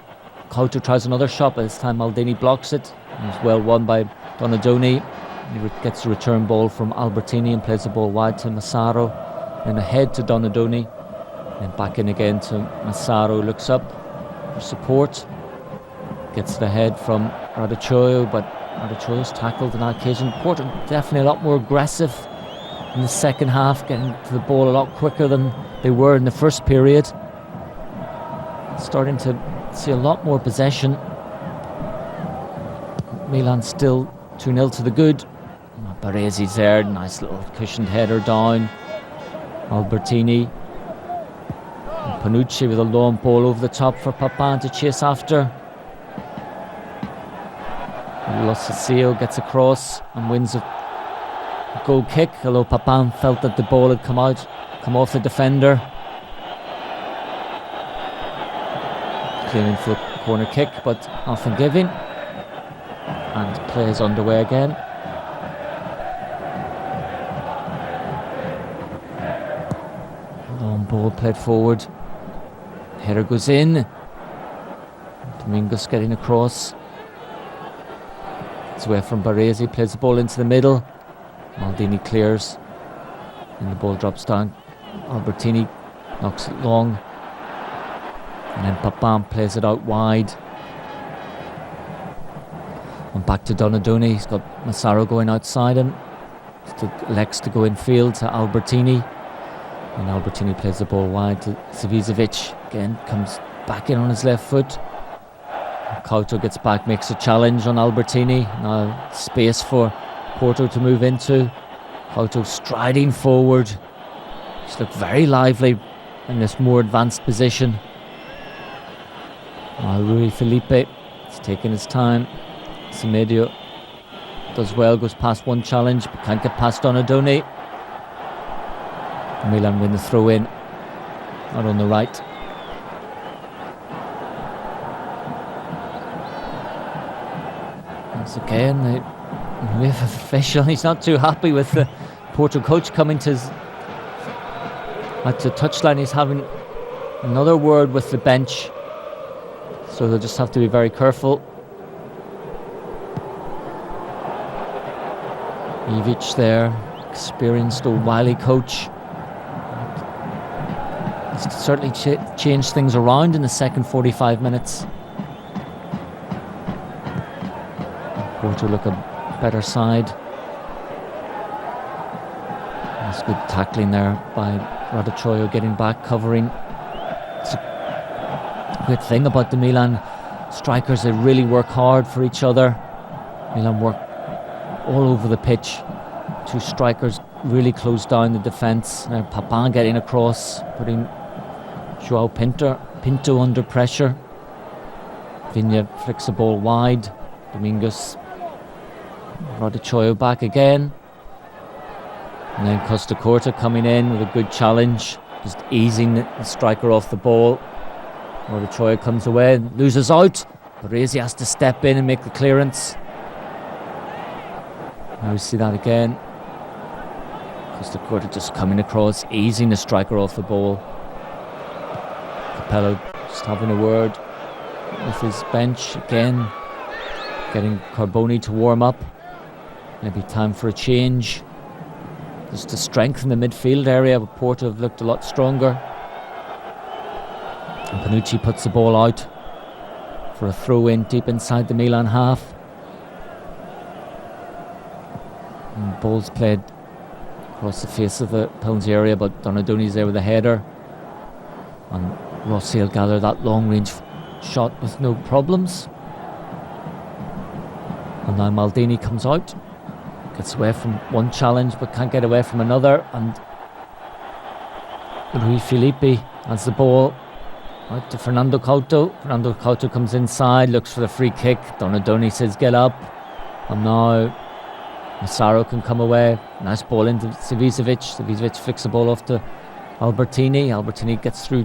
Couto tries another shot, but this time Maldini blocks it. It's well won by Donadoni. He gets the return ball from Albertini and plays the ball wide to Massaro. Then ahead to Donadoni. Then back in again to Massaro. Looks up for support. Gets the head from Radicchio, but Radicchio's tackled on that occasion. Porto definitely a lot more aggressive in the second half, getting to the ball a lot quicker than they were in the first period. Starting to see a lot more possession. Milan still 2-0 to the good. Baresi's there, nice little cushioned header down. Albertini. And Panucci with a long ball over the top for Papin to chase after. Losasio gets across and wins a goal kick, although Papin felt that the ball had come off the defender. Claiming for a corner kick, but often giving. And play is underway again. Long ball played forward. Header goes in. Domingos getting across. It's away from Baresi, plays the ball into the middle. Maldini clears. And the ball drops down. Albertini knocks it long. And then Papin plays it out wide. And back to Donadoni. He's got Massaro going outside him. Elects to go in field to Albertini. And Albertini plays the ball wide to Savicevic. Again, comes back in on his left foot. Couto gets back, makes a challenge on Albertini. Now space for Porto to move into. Couto striding forward. He's looked very lively in this more advanced position. Now Rui Felipe is taking his time. Semedo does well, goes past one challenge, but can't get past Donadoni. Milan win the throw in. Not on the right. Once again, the UEFA official, he's not too happy with the Porto coach coming to at the touchline. He's having another word with the bench, so they'll just have to be very careful. Ivic there, experienced old wily coach. He's certainly changed things around in the second 45 minutes. Porto look a better side. That's good tackling there by Radicchio, getting back, covering. It's a great thing about the Milan strikers, they really work hard for each other. Milan work all over the pitch. Two strikers really close down the defence. Papin getting across, putting João Pinto under pressure. Vigna flicks the ball wide. Domingos. Radicchio back again. And then Costa Curta coming in with a good challenge, just easing the striker off the ball. Radicchio comes away and loses out. Baresi has to step in and make the clearance. Now we see that again. Costa Curta just coming across, easing the striker off the ball. Capello just having a word with his bench again, getting Carboni to warm up. Maybe time for a change, just to strengthen the midfield area. But Porto have looked a lot stronger. And Panucci puts the ball out for a throw in deep inside the Milan half. And ball's played across the face of the penalty area, but Donadoni's there with a header. And Rossi will gather that long range shot with no problems. And now Maldini comes out. Gets away from one challenge but can't get away from another, and Rui Felipe has the ball out to Fernando Couto. Fernando Couto comes inside, looks for the free kick. Donadoni says get up, and now Siro can come away. Nice ball into Savicevic. Savicevic flicks the ball off to Albertini. Albertini gets through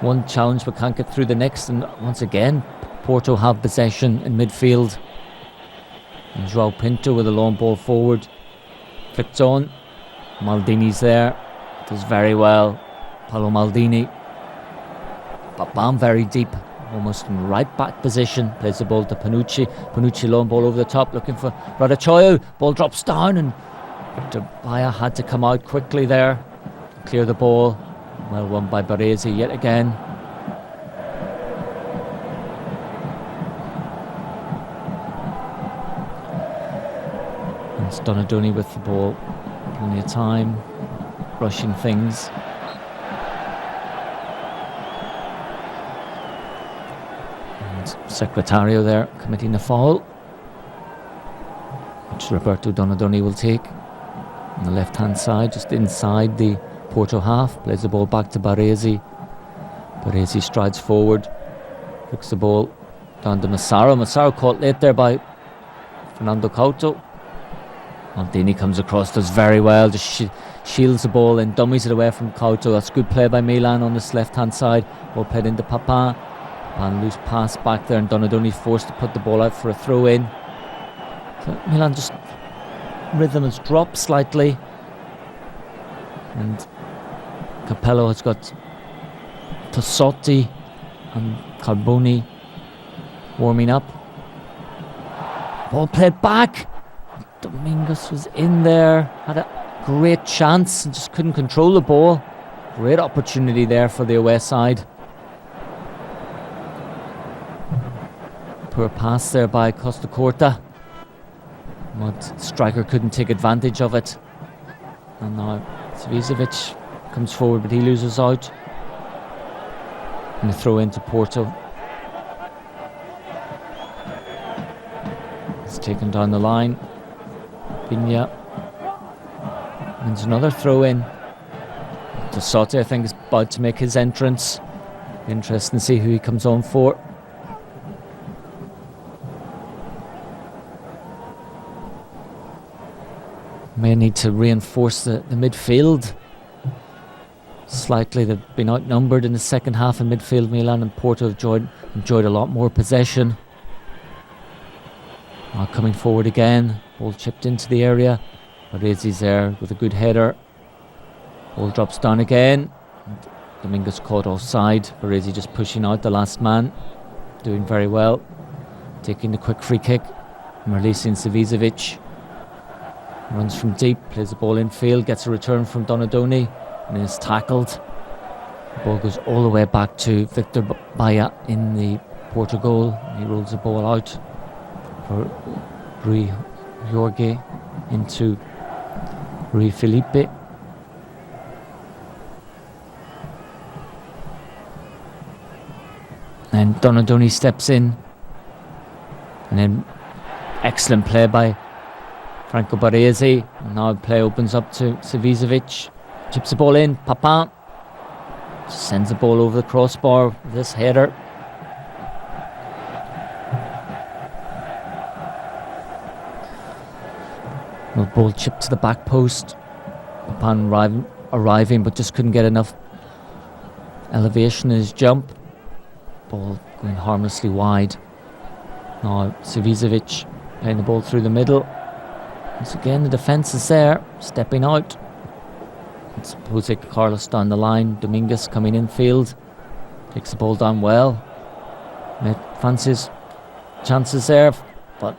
one challenge but can't get through the next, and once again Porto have possession in midfield. And João Pinto with a long ball forward, flicked on. Maldini's there, does very well. Paolo Maldini, but Bam very deep, almost in right back position, plays the ball to Panucci. Panucci long ball over the top, looking for Radicchio. Ball drops down, and Victor Baia had to come out quickly there, clear the ball. Well won by Baresi yet again. It's Donadoni with the ball, plenty of time, rushing things. And Secretario there committing a foul, which Roberto Donadoni will take. On the left hand side, just inside the Porto half, plays the ball back to Baresi. Baresi strides forward, flicks the ball down to Massaro. Massaro caught late there by Fernando Couto. Maldini comes across, does very well, just shields the ball and dummies it away from Couto. That's good play by Milan on this left hand side. Ball played into Papin, and loose pass back there, and Donadoni forced to put the ball out for a throw in. So Milan just rhythm has dropped slightly, and Capello has got Tossotti and Carboni warming up. Ball played back. Domingos was in there, had a great chance and just couldn't control the ball. Great opportunity there for the away side. Poor pass there by Costa Corta, but striker couldn't take advantage of it. And now Savicevic comes forward, but he loses out. And a throw into Porto. It's taken down the line. Pina wins another throw in. Tossotti, I think, is about to make his entrance. Interesting to see who he comes on for. May need to reinforce the midfield slightly. They've been outnumbered in the second half in midfield. Milan and Porto have enjoyed a lot more possession. Now coming forward again, ball chipped into the area. Baresi's there with a good header. Ball drops down again. Domingos caught offside. Baresi just pushing out the last man, doing very well, taking the quick free kick and releasing Savicevic. Runs from deep, plays the ball infield, gets a return from Donadoni, and is tackled. The ball goes all the way back to Victor Baia in the Porto goal. He rolls the ball out for Rui Jorge into Rui Felipe. And Donadoni steps in, and then excellent play by Franco Baresi. And now play opens up to Savicevic, chips the ball in. Papin sends the ball over the crossbar with this header. The ball chipped to the back post. Papin arriving, but just couldn't get enough elevation in his jump. Ball going harmlessly wide. Now Savicevic playing the ball through the middle. Once again, the defence is there, stepping out. It's Jose Carlos down the line. Domingos coming infield, takes the ball down well. Fancies chances there, but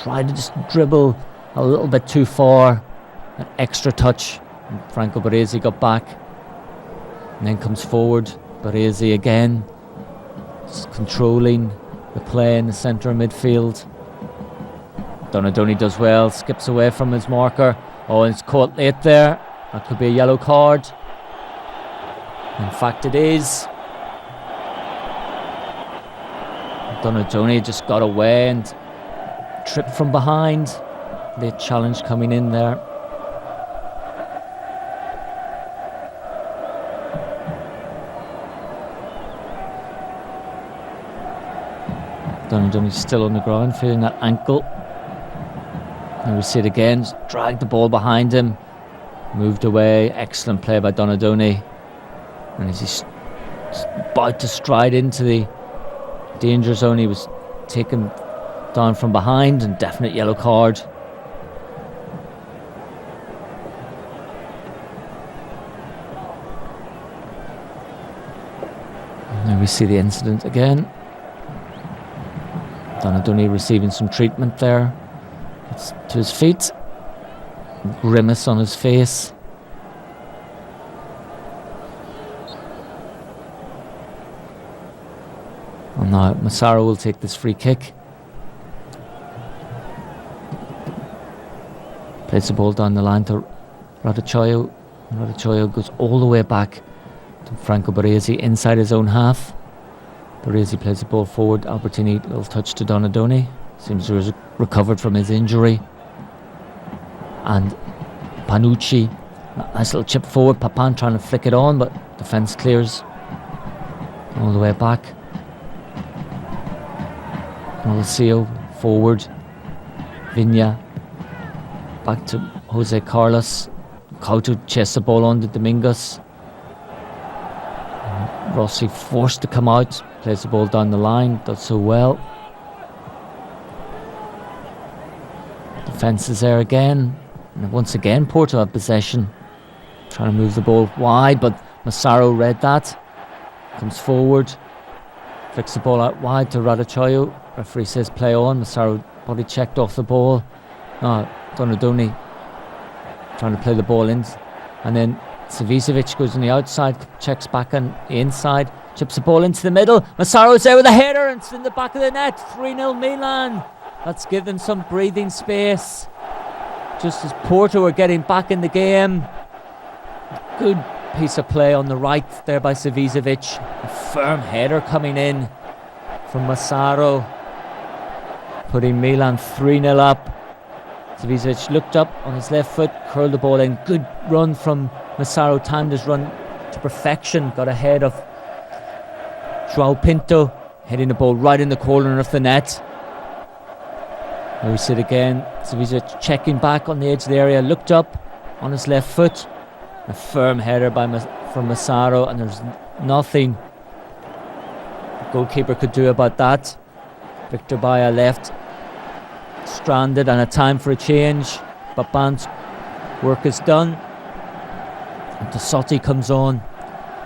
tried to just dribble a little bit too far. An extra touch. And Franco Baresi got back, and then comes forward. Baresi again, just controlling the play in the centre of midfield. Donadoni does well, skips away from his marker. Oh, and it's caught late there. That could be a yellow card. In fact, it is. Donadoni just got away and tripped from behind. Late challenge coming in there. Donadoni's still on the ground, feeling that ankle. And we see it again, dragged the ball behind him, moved away. Excellent play by Donadoni. And as he's about to stride into the danger zone, he was taken down from behind, and definite yellow card. And then we see the incident again. Donadoni receiving some treatment there. It's to his feet. Grimace on his face. And now Massaro will take this free kick. Plays the ball down the line to Radicchio. Radicchio goes all the way back to Franco Baresi inside his own half. Baresi plays the ball forward. Albertini, little touch to Donadoni. Seems to have recovered from his injury. And Panucci, nice little chip forward. Papan trying to flick it on, but defence clears all the way back. Malcio forward. Viña back to Jose Carlos. Couto chased the ball on to Domingos. Rossi forced to come out, plays the ball down the line, does so well. Defence is there again, and once again Porto have possession, trying to move the ball wide, but Massaro read that, comes forward, flicks the ball out wide to Radicchio. Referee says play on. Massaro body checked off the ball. Donadoni trying to play the ball in, and then Savicevic goes on the outside, checks back on the inside, chips the ball into the middle. Massaro's there with a header, and it's in the back of the net. 3-0 Milan. That's given some breathing space just as Porto are getting back in the game. Good piece of play on the right there by Savicevic. A firm header coming in from Massaro, putting Milan 3-0 up. Savicevic looked up on his left foot, curled the ball in. Good run from Massaro, timed his run to perfection, got ahead of João Pinto, heading the ball right in the corner of the net. There we see it again. Savicevic checking back on the edge of the area, looked up on his left foot. A firm header from Massaro, and there's nothing the goalkeeper could do about that. Victor Baia left stranded, and a time for a change. Papan's work is done, and Tassotti comes on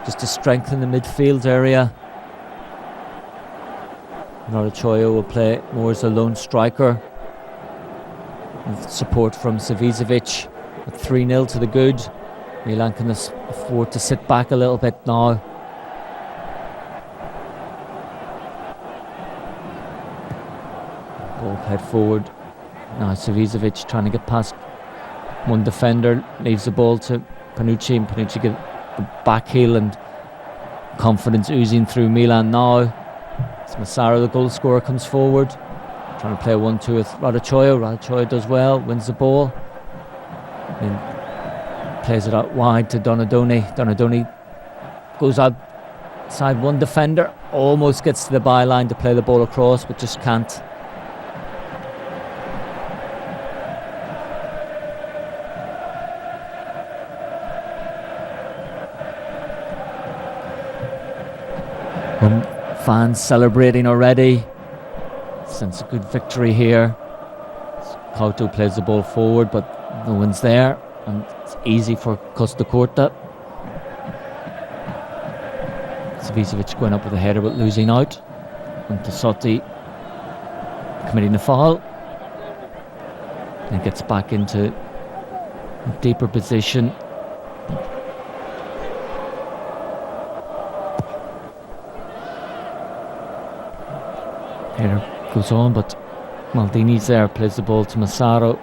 just to strengthen the midfield area. Radicchio will play more as a lone striker, with support from Savicevic. At 3-0 to the good. Milan can afford to sit back a little bit now. Ball played forward. Now Savicevic trying to get past one defender, leaves the ball to Panucci, and Panucci get the back heel, and confidence oozing through Milan now. It's Massaro, the goal scorer, comes forward, trying to play 1-2 with Radicchio. Radicchio does well, wins the ball, then plays it out wide to Donadoni. Donadoni goes outside one defender, almost gets to the byline to play the ball across, but just can't. Fans celebrating already. Sense a good victory here. Couto plays the ball forward, but no one's there, and it's easy for Costa Corta. Savicevic going up with a header but losing out, and Tassotti committing a foul, and gets back into a deeper position. Header goes on, but Maldini's there, plays the ball to Massaro.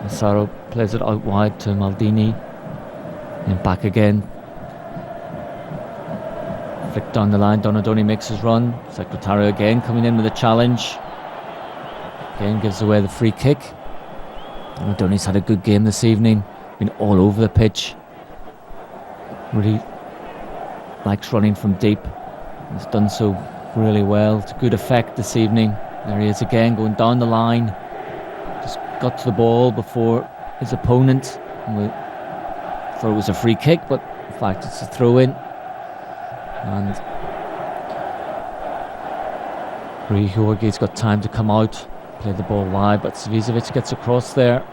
Massaro plays it out wide to Maldini, and back again. Flick down the line, Donadoni makes his run. Secretario again coming in with a challenge. Again gives away the free kick. Donadoni's had a good game this evening, been all over the pitch. Really likes running from deep. He's done so really well to good effect this evening. There he is again, going down the line. Just got to the ball before his opponent. We thought it was a free kick, but in fact it's a throw in. And Rui Jorge's got time to come out, play the ball wide, but Savicevic gets across there.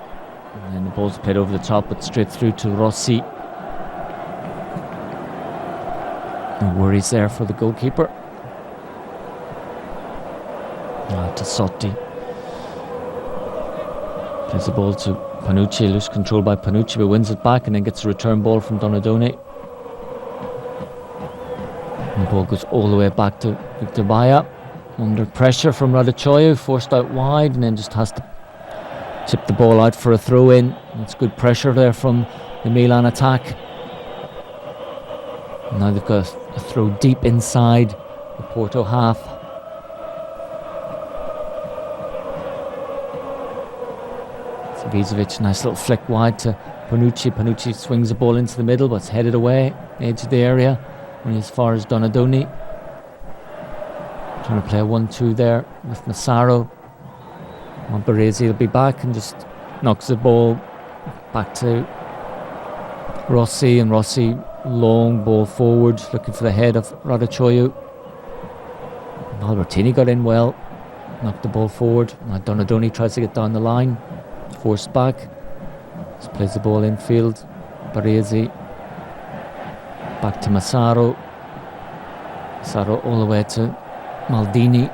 And then the ball's played over the top, but straight through to Rossi. No worries there for the goalkeeper. Tassotti plays the ball to Panucci, loose control by Panucci, but wins it back and then gets a return ball from Donadoni. And the ball goes all the way back to Victor Baia, under pressure from Radicchio, forced out wide, and then just has to tip the ball out for a throw in. That's good pressure there from the Milan attack. And now they've got a throw deep inside the Porto half. Savicevic, nice little flick wide to Panucci. Panucci swings the ball into the middle, but it's headed away, edge of the area, only as far as Donadoni. Trying to play a 1-2 there with Massaro. Baresi will be back and just knocks the ball back to Rossi, and Rossi, long ball forward, looking for the head of Radicchio. Albertini got in well, knocked the ball forward. Now Donadoni tries to get down the line, forced back, just plays the ball infield. Baresi back to Massaro. Massaro all the way to Maldini.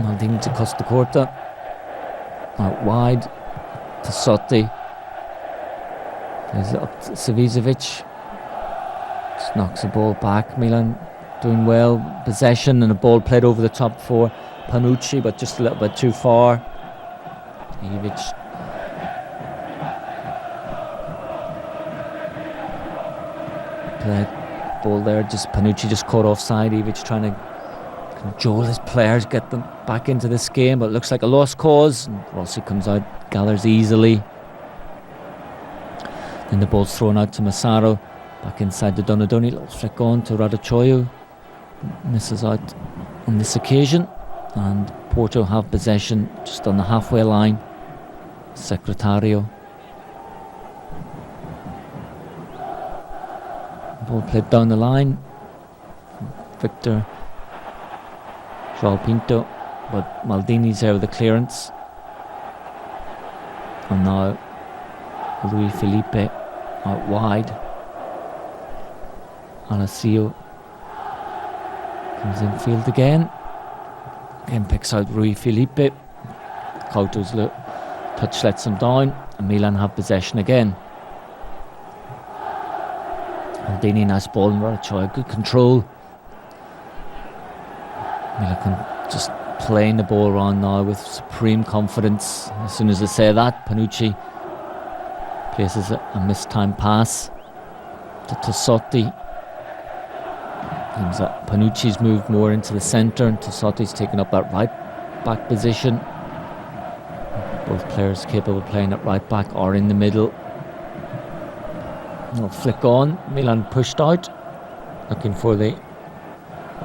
Maldini to Costacorta. Out wide to Sotti. Plays it up to Savicevic. Just knocks the ball back. Milan doing well. Possession and a ball played over the top for Panucci, but just a little bit too far. Ivic. Played ball there. Just Panucci just caught offside. Ivic trying to cajole his players, get them back into this game, but it looks like a lost cause. And Rossi comes out, gathers easily. Then the ball's thrown out to Massaro, back inside to Donadoni, little flick on to Radicchio, misses out on this occasion, and Porto have possession just on the halfway line. Secretario. Ball played down the line. Victor João Pinto, but Maldini's there with the clearance. And now Rui Felipe out wide. Alacio comes in field again. Again picks out Rui Felipe. Couto's touch lets him down, and Milan have possession again. Maldini, nice ball, and Radicchio, good control. Milan just playing the ball around now with supreme confidence. As soon as I say that, Panucci places a mistimed pass to Tassotti. Seems that Panucci's moved more into the centre and Tassotti's taken up that right back position. Both players capable of playing at right back or in the middle. Little flick on, Milan pushed out, looking for the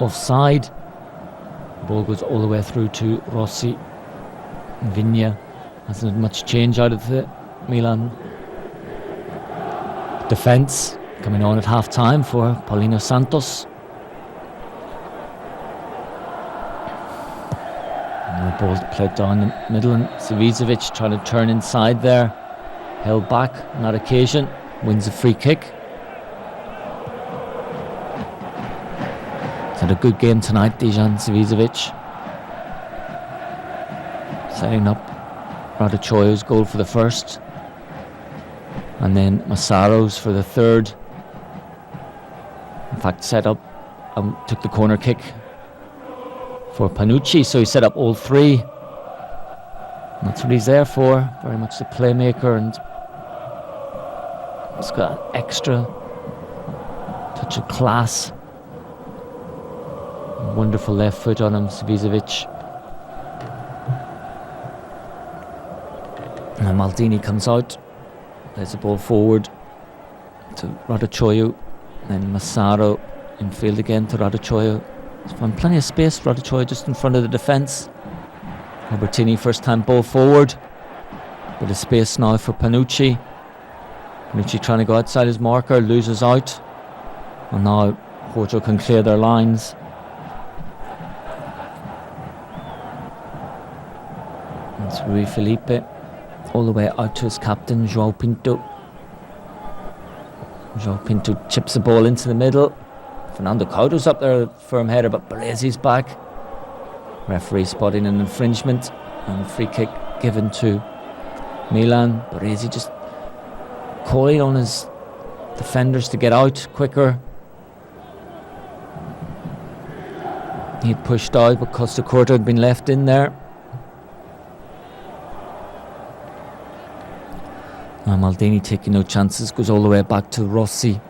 offside. The ball goes all the way through to Rossi. Vigna hasn't had much change out of the Milan defence. Coming on at half time for Paulino Santos. And the ball played down the middle, and Savicevic trying to turn inside there. Held back on that occasion. Wins a free kick. He's had a good game tonight, Dejan Savicevic. Setting up Radicchio's goal for the first, and then Massaro's for the third. In fact, set up took the corner kick for Panucci, so he set up all three. And that's what he's there for, very much the playmaker, and he's got an extra touch of class. Wonderful left foot on him, Savicevic. And Maldini comes out, plays the ball forward to Raducioiu, then Massaro in field again to Raducioiu. He's found plenty of space, Raducioiu just in front of the defence. Albertini first time ball forward, bit of space now for Panucci. Panucci trying to go outside his marker, loses out, and now Porto can clear their lines. It's Rui Felipe all the way out to his captain, João Pinto. João Pinto chips the ball into the middle. Fernando Couto's up there, firm header, but Baresi's back. Referee spotting an infringement, and free kick given to Milan. Baresi just calling on his defenders to get out quicker. He had pushed out, but Costa Curta had been left in there. Now Maldini taking no chances, goes all the way back to Rossi.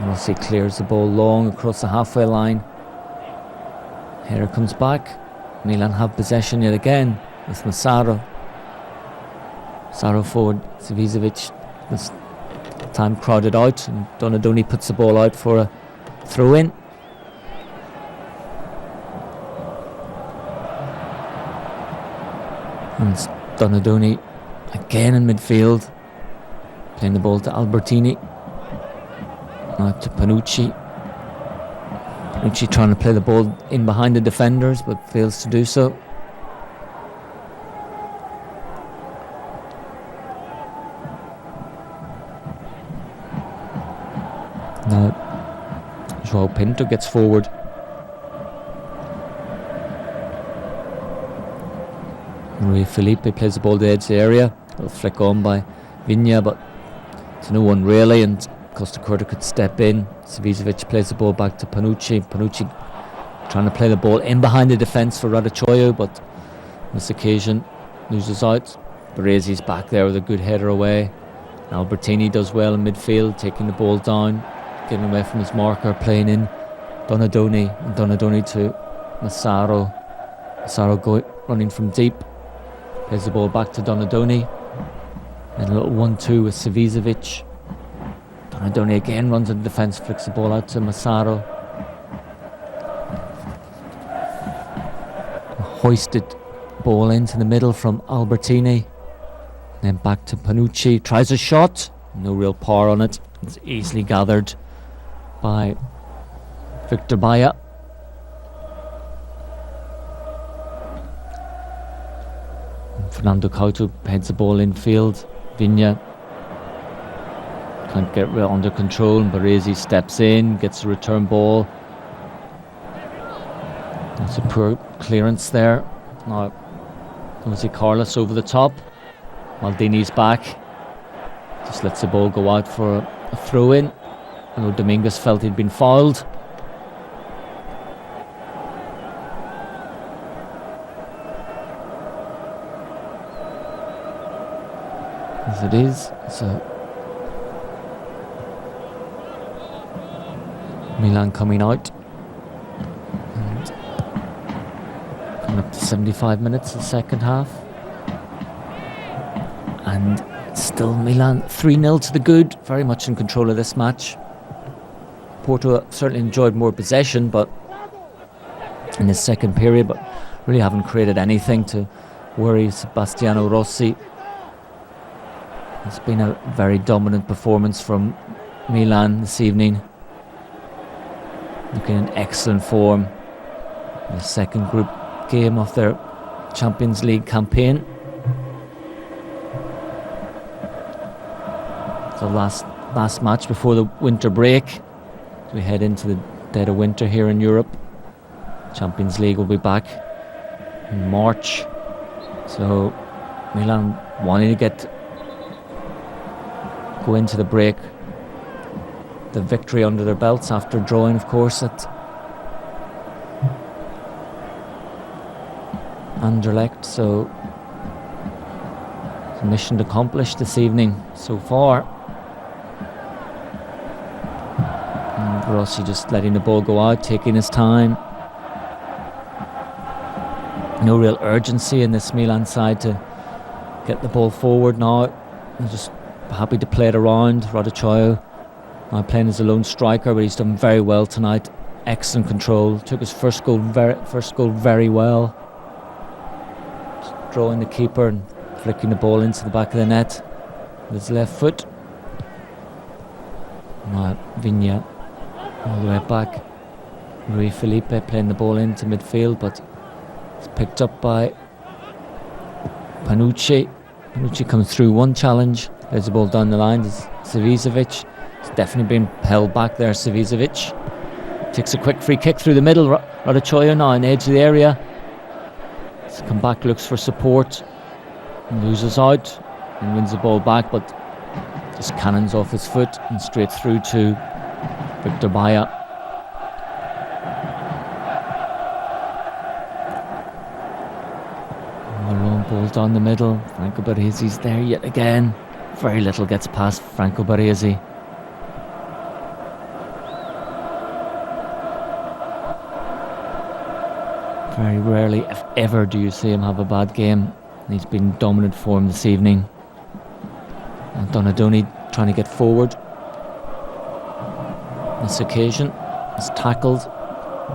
Rossi clears the ball long across the halfway line. Header comes back. Milan have possession yet again with Massaro. Massaro forward, Savicevic this time crowded out, and Donadoni puts the ball out for a throw in. And Donadoni again in midfield, playing the ball to Albertini. Now to Panucci. Panucci trying to play the ball in behind the defenders, but fails to do so. Now João Pinto gets forward. Rui Felipe plays the ball to the edge of the area. It'll flick on by Vigna, but to no one really, and Costa Curta could step in. Savicevic plays the ball back to Panucci. Panucci trying to play the ball in behind the defence for Raducioiu, but on this occasion loses out. Baresi's back there with a good header away. Albertini does well in midfield, taking the ball down, getting away from his marker, playing in Donadoni, and Donadoni to Massaro. Massaro running from deep, plays the ball back to Donadoni. And a little 1-2 with Savicevic. Donadoni again runs in the defence, flicks the ball out to Massaro. A hoisted ball into the middle from Albertini. Then back to Panucci, tries a shot, no real power on it. It's easily gathered by Victor Baia. Fernando Couto heads the ball infield. Vigna can't get under control, and Baresi steps in, gets a return ball. That's a poor clearance there. Now Jose Carlos over the top. Maldini's back, just lets the ball go out for a throw in. I know Dominguez felt he'd been fouled. As it is, so Milan coming out, and coming up to 75 minutes of the second half, and still Milan 3-0 to the good, very much in control of this match. Porto certainly enjoyed more possession, but in the second period, but really haven't created anything to worry Sebastiano Rossi. It's been a very dominant performance from Milan this evening. Looking in excellent form in the second group game of their Champions League campaign. The last match before the winter break. We head into the dead of winter here in Europe. Champions League will be back in March. So Milan wanting to go into the break the victory under their belts after drawing, of course, at Anderlecht. So it's a mission accomplished this evening so far. And Rossi just letting the ball go out, taking his time. No real urgency in this Milan side to get the ball forward now. I'm just happy to play it around. Radachoyo now playing as a lone striker, but he's done very well tonight. Excellent control. Took his first goal very well. Just drawing the keeper and flicking the ball into the back of the net with his left foot. Now Vinya all the way back. Rui Felipe playing the ball into midfield, but it's picked up by Panucci. Panucci comes through one challenge. There's the ball down the line. There's Savicevic. It's definitely been held back there. Savicevic takes a quick free kick through the middle. Radachoyo now on the edge of the area. So come back, looks for support, and loses out and wins the ball back, but just cannons off his foot and straight through to Victor Baia. The long ball down the middle. Franco Baresi's there yet again. Very little gets past Franco Baresi. Very rarely, if ever, do you see him have a bad game. He's been in dominant form this evening. And Donadoni trying to get forward. This occasion is tackled.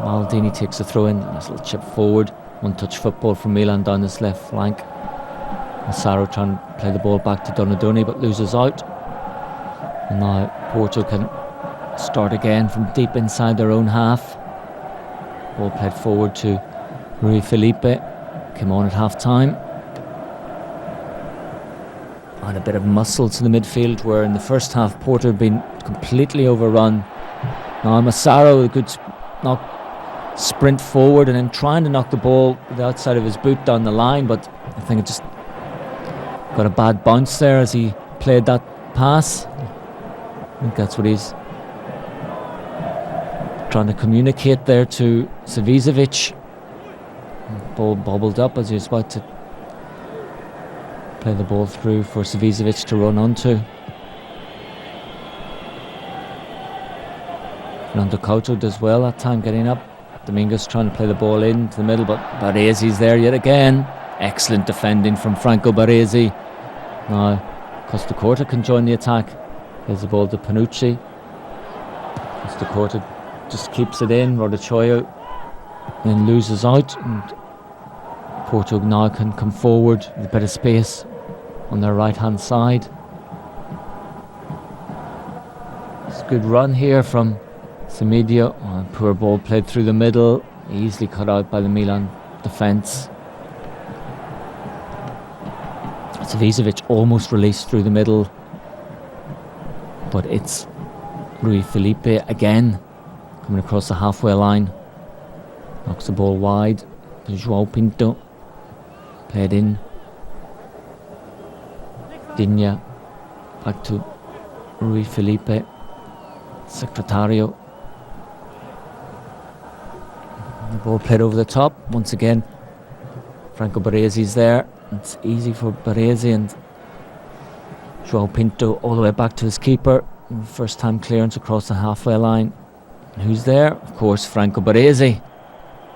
Maldini takes a throw in. Nice little chip forward. One touch football from Milan down this left flank. And Siro trying to play the ball back to Donadoni, but loses out. And now Porto can start again from deep inside their own half. Ball played forward to Rui Felipe. Came on at half time. And a bit of muscle to the midfield, where in the first half Porto had been completely overrun. Now Massaro, a good sprint forward and then trying to knock the ball with the outside of his boot down the line, but I think it just got a bad bounce there as he played that pass. I think that's what he's trying to communicate there to Savicevic. Ball bobbled up as he was about to play the ball through for Savicevic to run onto. Fernando Couto does well that time getting up. Domingos trying to play the ball into the middle, but Baresi's there yet again. Excellent defending from Franco Baresi. Now Costa can join the attack. There's the ball to Panucci. Costa just keeps it in. Radachoyo then loses out, and Porto now can come forward with a bit of space on their right hand side. It's a good run here from Semedo. Poor ball played through the middle, easily cut out by the Milan defence. Savicevic almost released through the middle, but it's Rui Felipe again coming across the halfway line. Knocks the ball wide to João Pinto. Played in. Dinya back to Rui Felipe. Secretario. The ball played over the top. Once again, Franco Baresi's there. It's easy for Baresi, and João Pinto all the way back to his keeper. First time clearance across the halfway line. And who's there? Of course, Franco Baresi.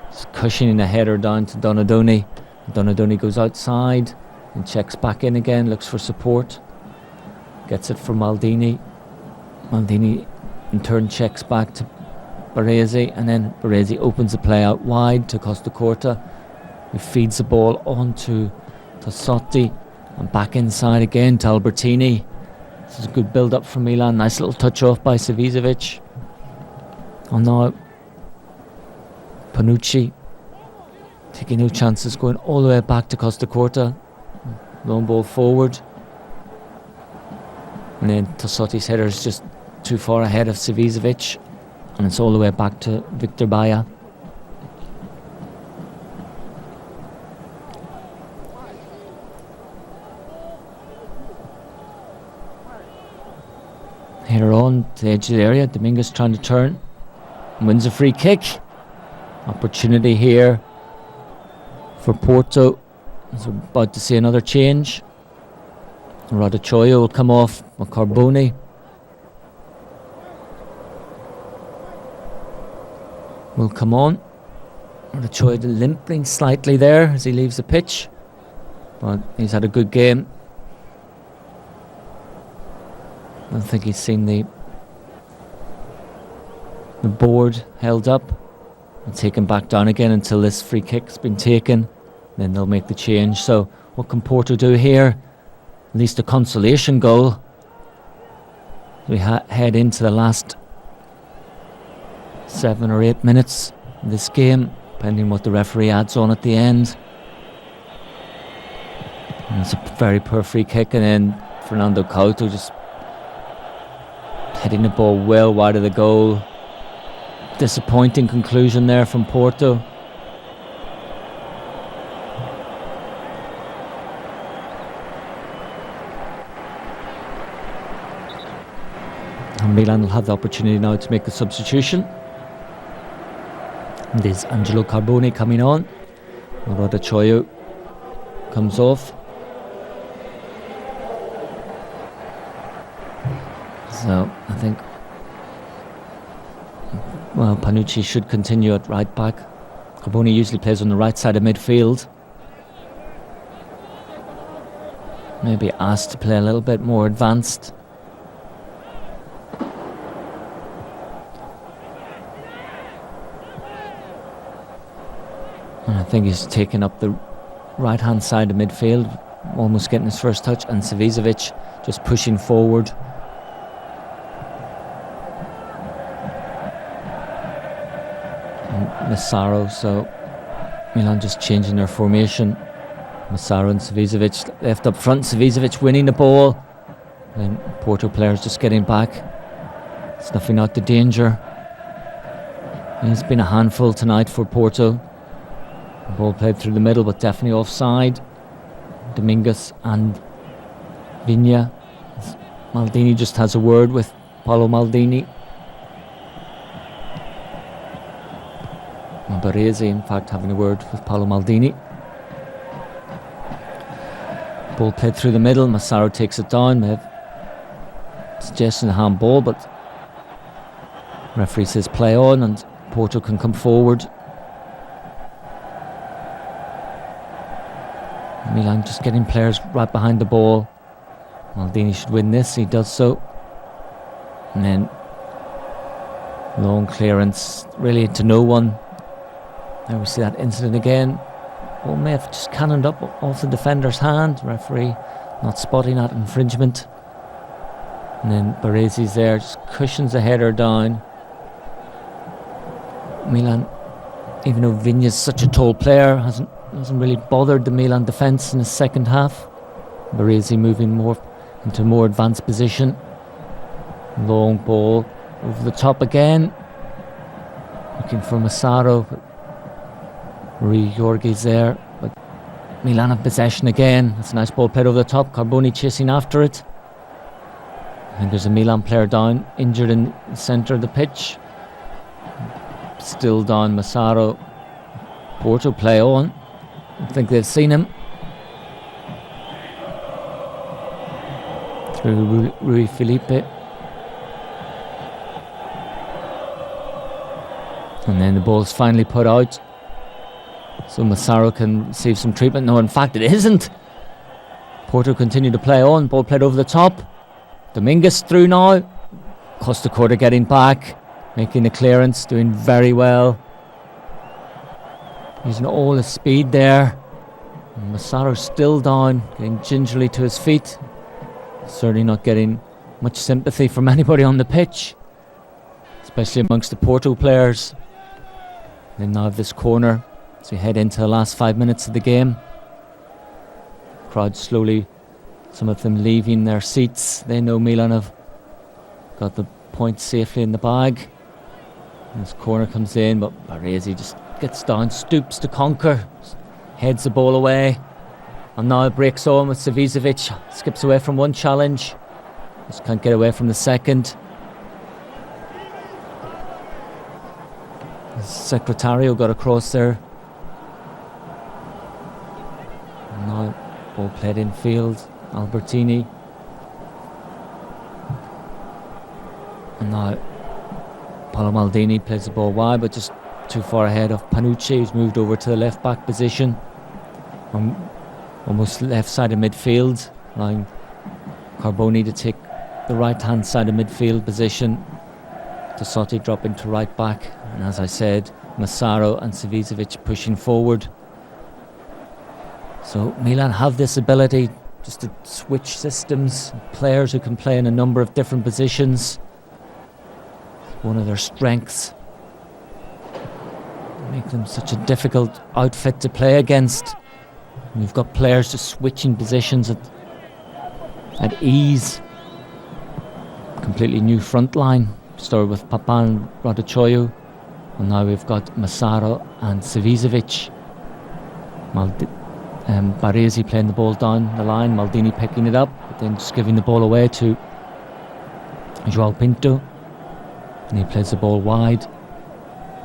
Just cushioning a header down to Donadoni. Donadoni goes outside and checks back in again, looks for support. Gets it from Maldini. Maldini in turn checks back to Baresi, and then Baresi opens the play out wide to Costa, who feeds the ball on to Tassotti, and back inside again to Albertini. This is a good build up from Milan. Nice little touch off by Savicevic. And now Panucci taking no chances, going all the way back to Costa. Long ball forward, and then Tassotti's header is just too far ahead of Savicevic, and it's all the way back to Victor Baia. Header on to the edge of the area. Domingos trying to turn and wins a free kick. Opportunity here for Porto, as we're about to see another change. Radachoyo will come off with Carboni. Will come on. Radachoyo limping slightly there as he leaves the pitch. but he's had a good game. I don't think he's seen the board held up and taken back down again until this free kick's been taken. Then they'll make the change. So what can Porto do here? At least a consolation goal. We head into the last 7 or 8 minutes of this game, depending what the referee adds on at the end. And it's a very poor free kick, and then Fernando Couto just heading the ball well wide of the goal. Disappointing conclusion there from Porto. And Milan will have the opportunity now to make the substitution. And there's Angelo Carboni coming on. Roda Choyo comes off. So I think, well, Panucci should continue at right back. Carboni usually plays on the right side of midfield. Maybe asked to play a little bit more advanced. And I think he's taken up the right hand side of midfield, almost getting his first touch, and Savicevic just pushing forward. Massaro, so Milan just changing their formation. Massaro and Savicevic left up front. Savicevic winning the ball, and Porto players just getting back, snuffing out the danger. He's been a handful tonight for Porto. The ball played through the middle, but definitely offside. Dominguez and Vigna. Maldini just has a word with Paolo Maldini. Baresi, in fact, having a word with Paolo Maldini. Ball played through the middle. Massaro takes it down. May have suggestion of handball, but referee says play on, and Porto can come forward. Milan just getting players right behind the ball. Maldini should win this. He does so. And then long clearance, really to no one. There we see that incident again. Ball may have just cannoned up off the defender's hand. Referee not spotting that infringement. And then Baresi's there, just cushions the header down. Milan, even though Vigna's such a tall player, hasn't really bothered the Milan defence in the second half. Baresi moving more into a more advanced position. Long ball over the top again. Looking for Massaro. Rui Jorge's there, but Milan have possession again. It's a nice ball played over the top. Carboni chasing after it. I think there's a Milan player down, injured in the centre of the pitch. Still down Massaro. Porto play on. I think they've seen him. Through Rui Felipe. And then the ball's finally put out, so Massaro can receive some treatment. No, in fact it isn't. Porto continue to play on. Ball played over the top. Dominguez through now. Costa Curta getting back, making the clearance, doing very well. Using all his speed there. And Massaro still down, getting gingerly to his feet. Certainly not getting much sympathy from anybody on the pitch, especially amongst the Porto players. They now have this corner as we head into the last 5 minutes of the game. Crowd slowly, some of them leaving their seats. They know Milan have got the point safely in the bag. And this corner comes in, but Baresi just gets down, stoops to conquer, heads the ball away. And now it breaks on with Savicevic. Skips away from one challenge, just can't get away from the second. Secretario got across there. And now ball played in field. Albertini. And now Paolo Maldini plays the ball wide, but just too far ahead of Panucci, who's moved over to the left back position. almost left side of midfield, allowing Carboni to take the right hand side of midfield position. Tassotti drop into right back, and as I said, Massaro and Savicevic pushing forward. So Milan have this ability just to switch systems, players who can play in a number of different positions. One of their strengths. Make them such a difficult outfit to play against. We've got players just switching positions at ease. Completely new front line. Started with Papan Raducoyu, and now we've got Massaro and Savicevic. Baresi playing the ball down the line, Maldini picking it up, but then just giving the ball away to João Pinto, and he plays the ball wide.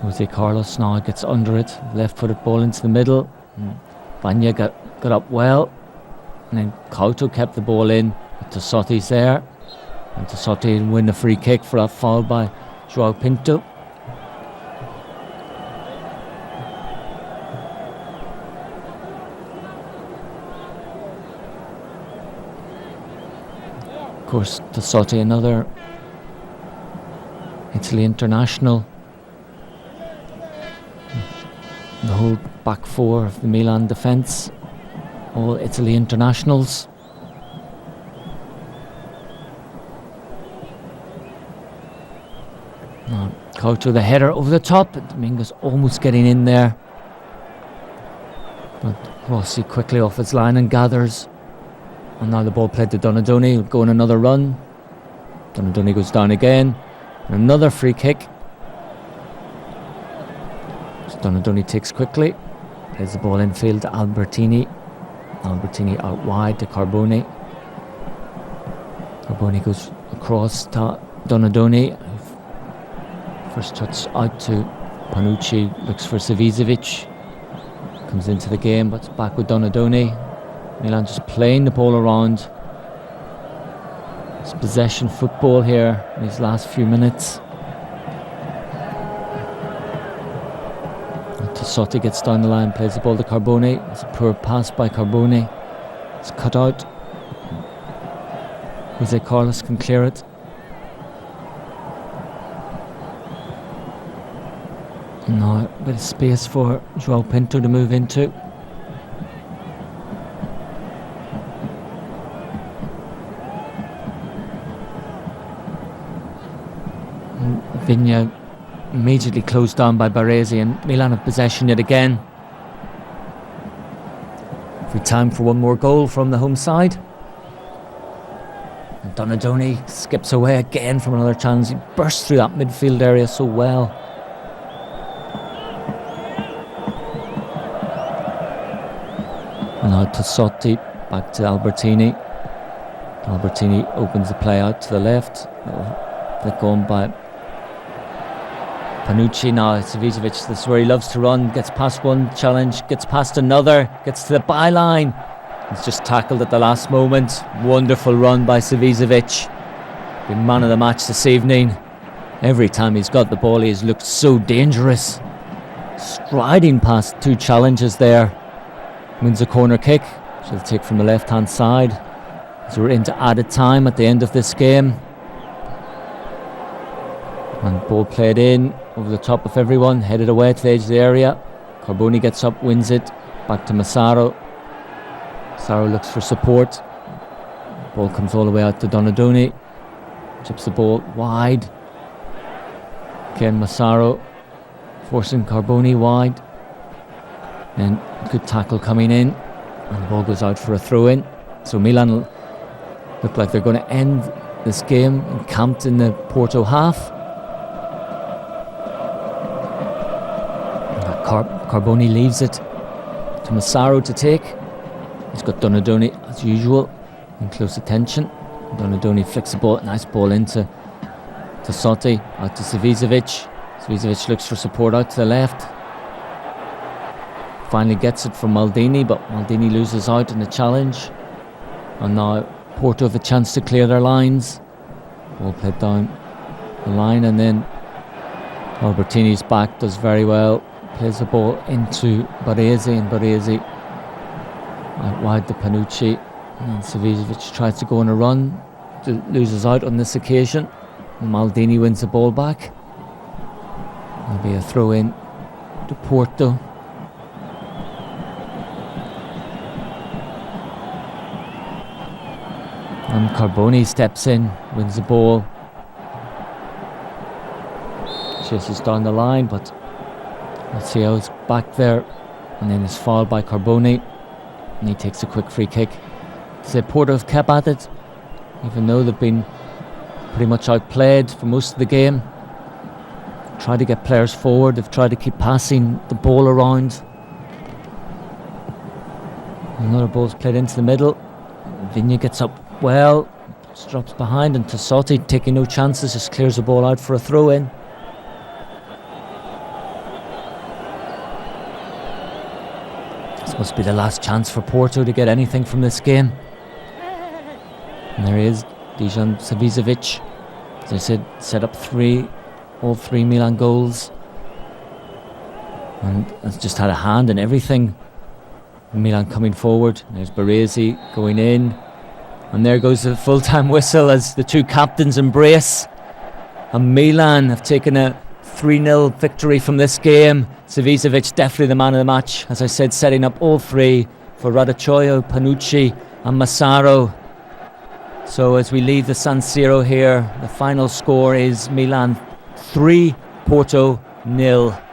Jose Carlos now gets under it, left-footed ball into the middle. Vanya got up well, and then Couto kept the ball in. Tassotti's there, and Tassotti will win the free kick for a foul by João Pinto. Of course, Tassotti, another Italy international. The whole back four of the Milan defence, all Italy internationals. Couto the header over the top, but Dominguez almost getting in there. But Rossi quickly off his line and gathers. And now the ball played to Donadoni, he'll go on another run. Donadoni goes down again. And another free kick. So Donadoni takes quickly, plays the ball infield to Albertini. Albertini out wide to Carboni. Carboni goes across to Donadoni. First touch out to Panucci, looks for Savicevic. Comes into the game, but it's back with Donadoni. Milan just playing the ball around. It's possession football here in these last few minutes. Tassotti gets down the line, plays the ball to Carboni. It's a poor pass by Carboni. It's cut out. Jose Carlos can clear it. Now a bit of space for João Pinto to move into. Vigna immediately closed down by Baresi, and Milan have possession yet again. Every time for one more goal from the home side. And Donadoni skips away again from another chance. He bursts through that midfield area so well. And now Tassotti back to Albertini. Albertini opens the play out to the left. Flick on by Panucci. Now Savicevic, this is where he loves to run, gets past one challenge, gets past another, gets to the byline. He's just tackled at the last moment. Wonderful run by Savicevic. Been man of the match this evening. Every time he's got the ball, he has looked so dangerous. Striding past two challenges there. Wins a corner kick, which he'll take from the left hand side. So we're into added time at the end of this game. And ball played in over the top of everyone, headed away to the edge of the area. Carboni gets up, wins it, back to Massaro. Massaro looks for support. Ball comes all the way out to Donadoni. Chips the ball wide. Again Massaro forcing Carboni wide. And good tackle coming in. And the ball goes out for a throw-in. So Milan look like they're going to end this game encamped in the Porto half. Carboni leaves it to Massaro to take. He's got Donadoni as usual in close attention. Donadoni flicks the ball, nice ball into Tassotti, out to Savicevic. Savicevic looks for support out to the left. Finally gets it from Maldini, but Maldini loses out in the challenge. And now Porto have a chance to clear their lines. Ball played down the line, and then Albertini's back, does very well. Plays the ball into Baresi, and Baresi Out wide to Panucci, and Savicevic tries to go on a run, loses out on this occasion. Maldini wins the ball back. There'll be a throw in to Porto. And Carboni steps in, wins the ball. Chases down the line, but let's see how it's back there. And then it's fouled by Carboni. And he takes a quick free kick. So Porto have kept at it, even though they've been pretty much outplayed for most of the game. Tried to get players forward, they've tried to keep passing the ball around. Another ball's played into the middle. Vigna gets up well, drops behind, and Tassotti, taking no chances, just clears the ball out for a throw in. This must be the last chance for Porto to get anything from this game. And there he is, Dejan Savicevic. As I said, set up all three Milan goals. And has just had a hand in everything. Milan coming forward. There's Baresi going in. And there goes the full-time whistle as the two captains embrace. And Milan have taken a 3-0 victory from this game. Savicevic definitely the man of the match. As I said, setting up all three for Radicchio, Panucci and Massaro. So as we leave the San Siro here, the final score is Milan 3, Porto 0.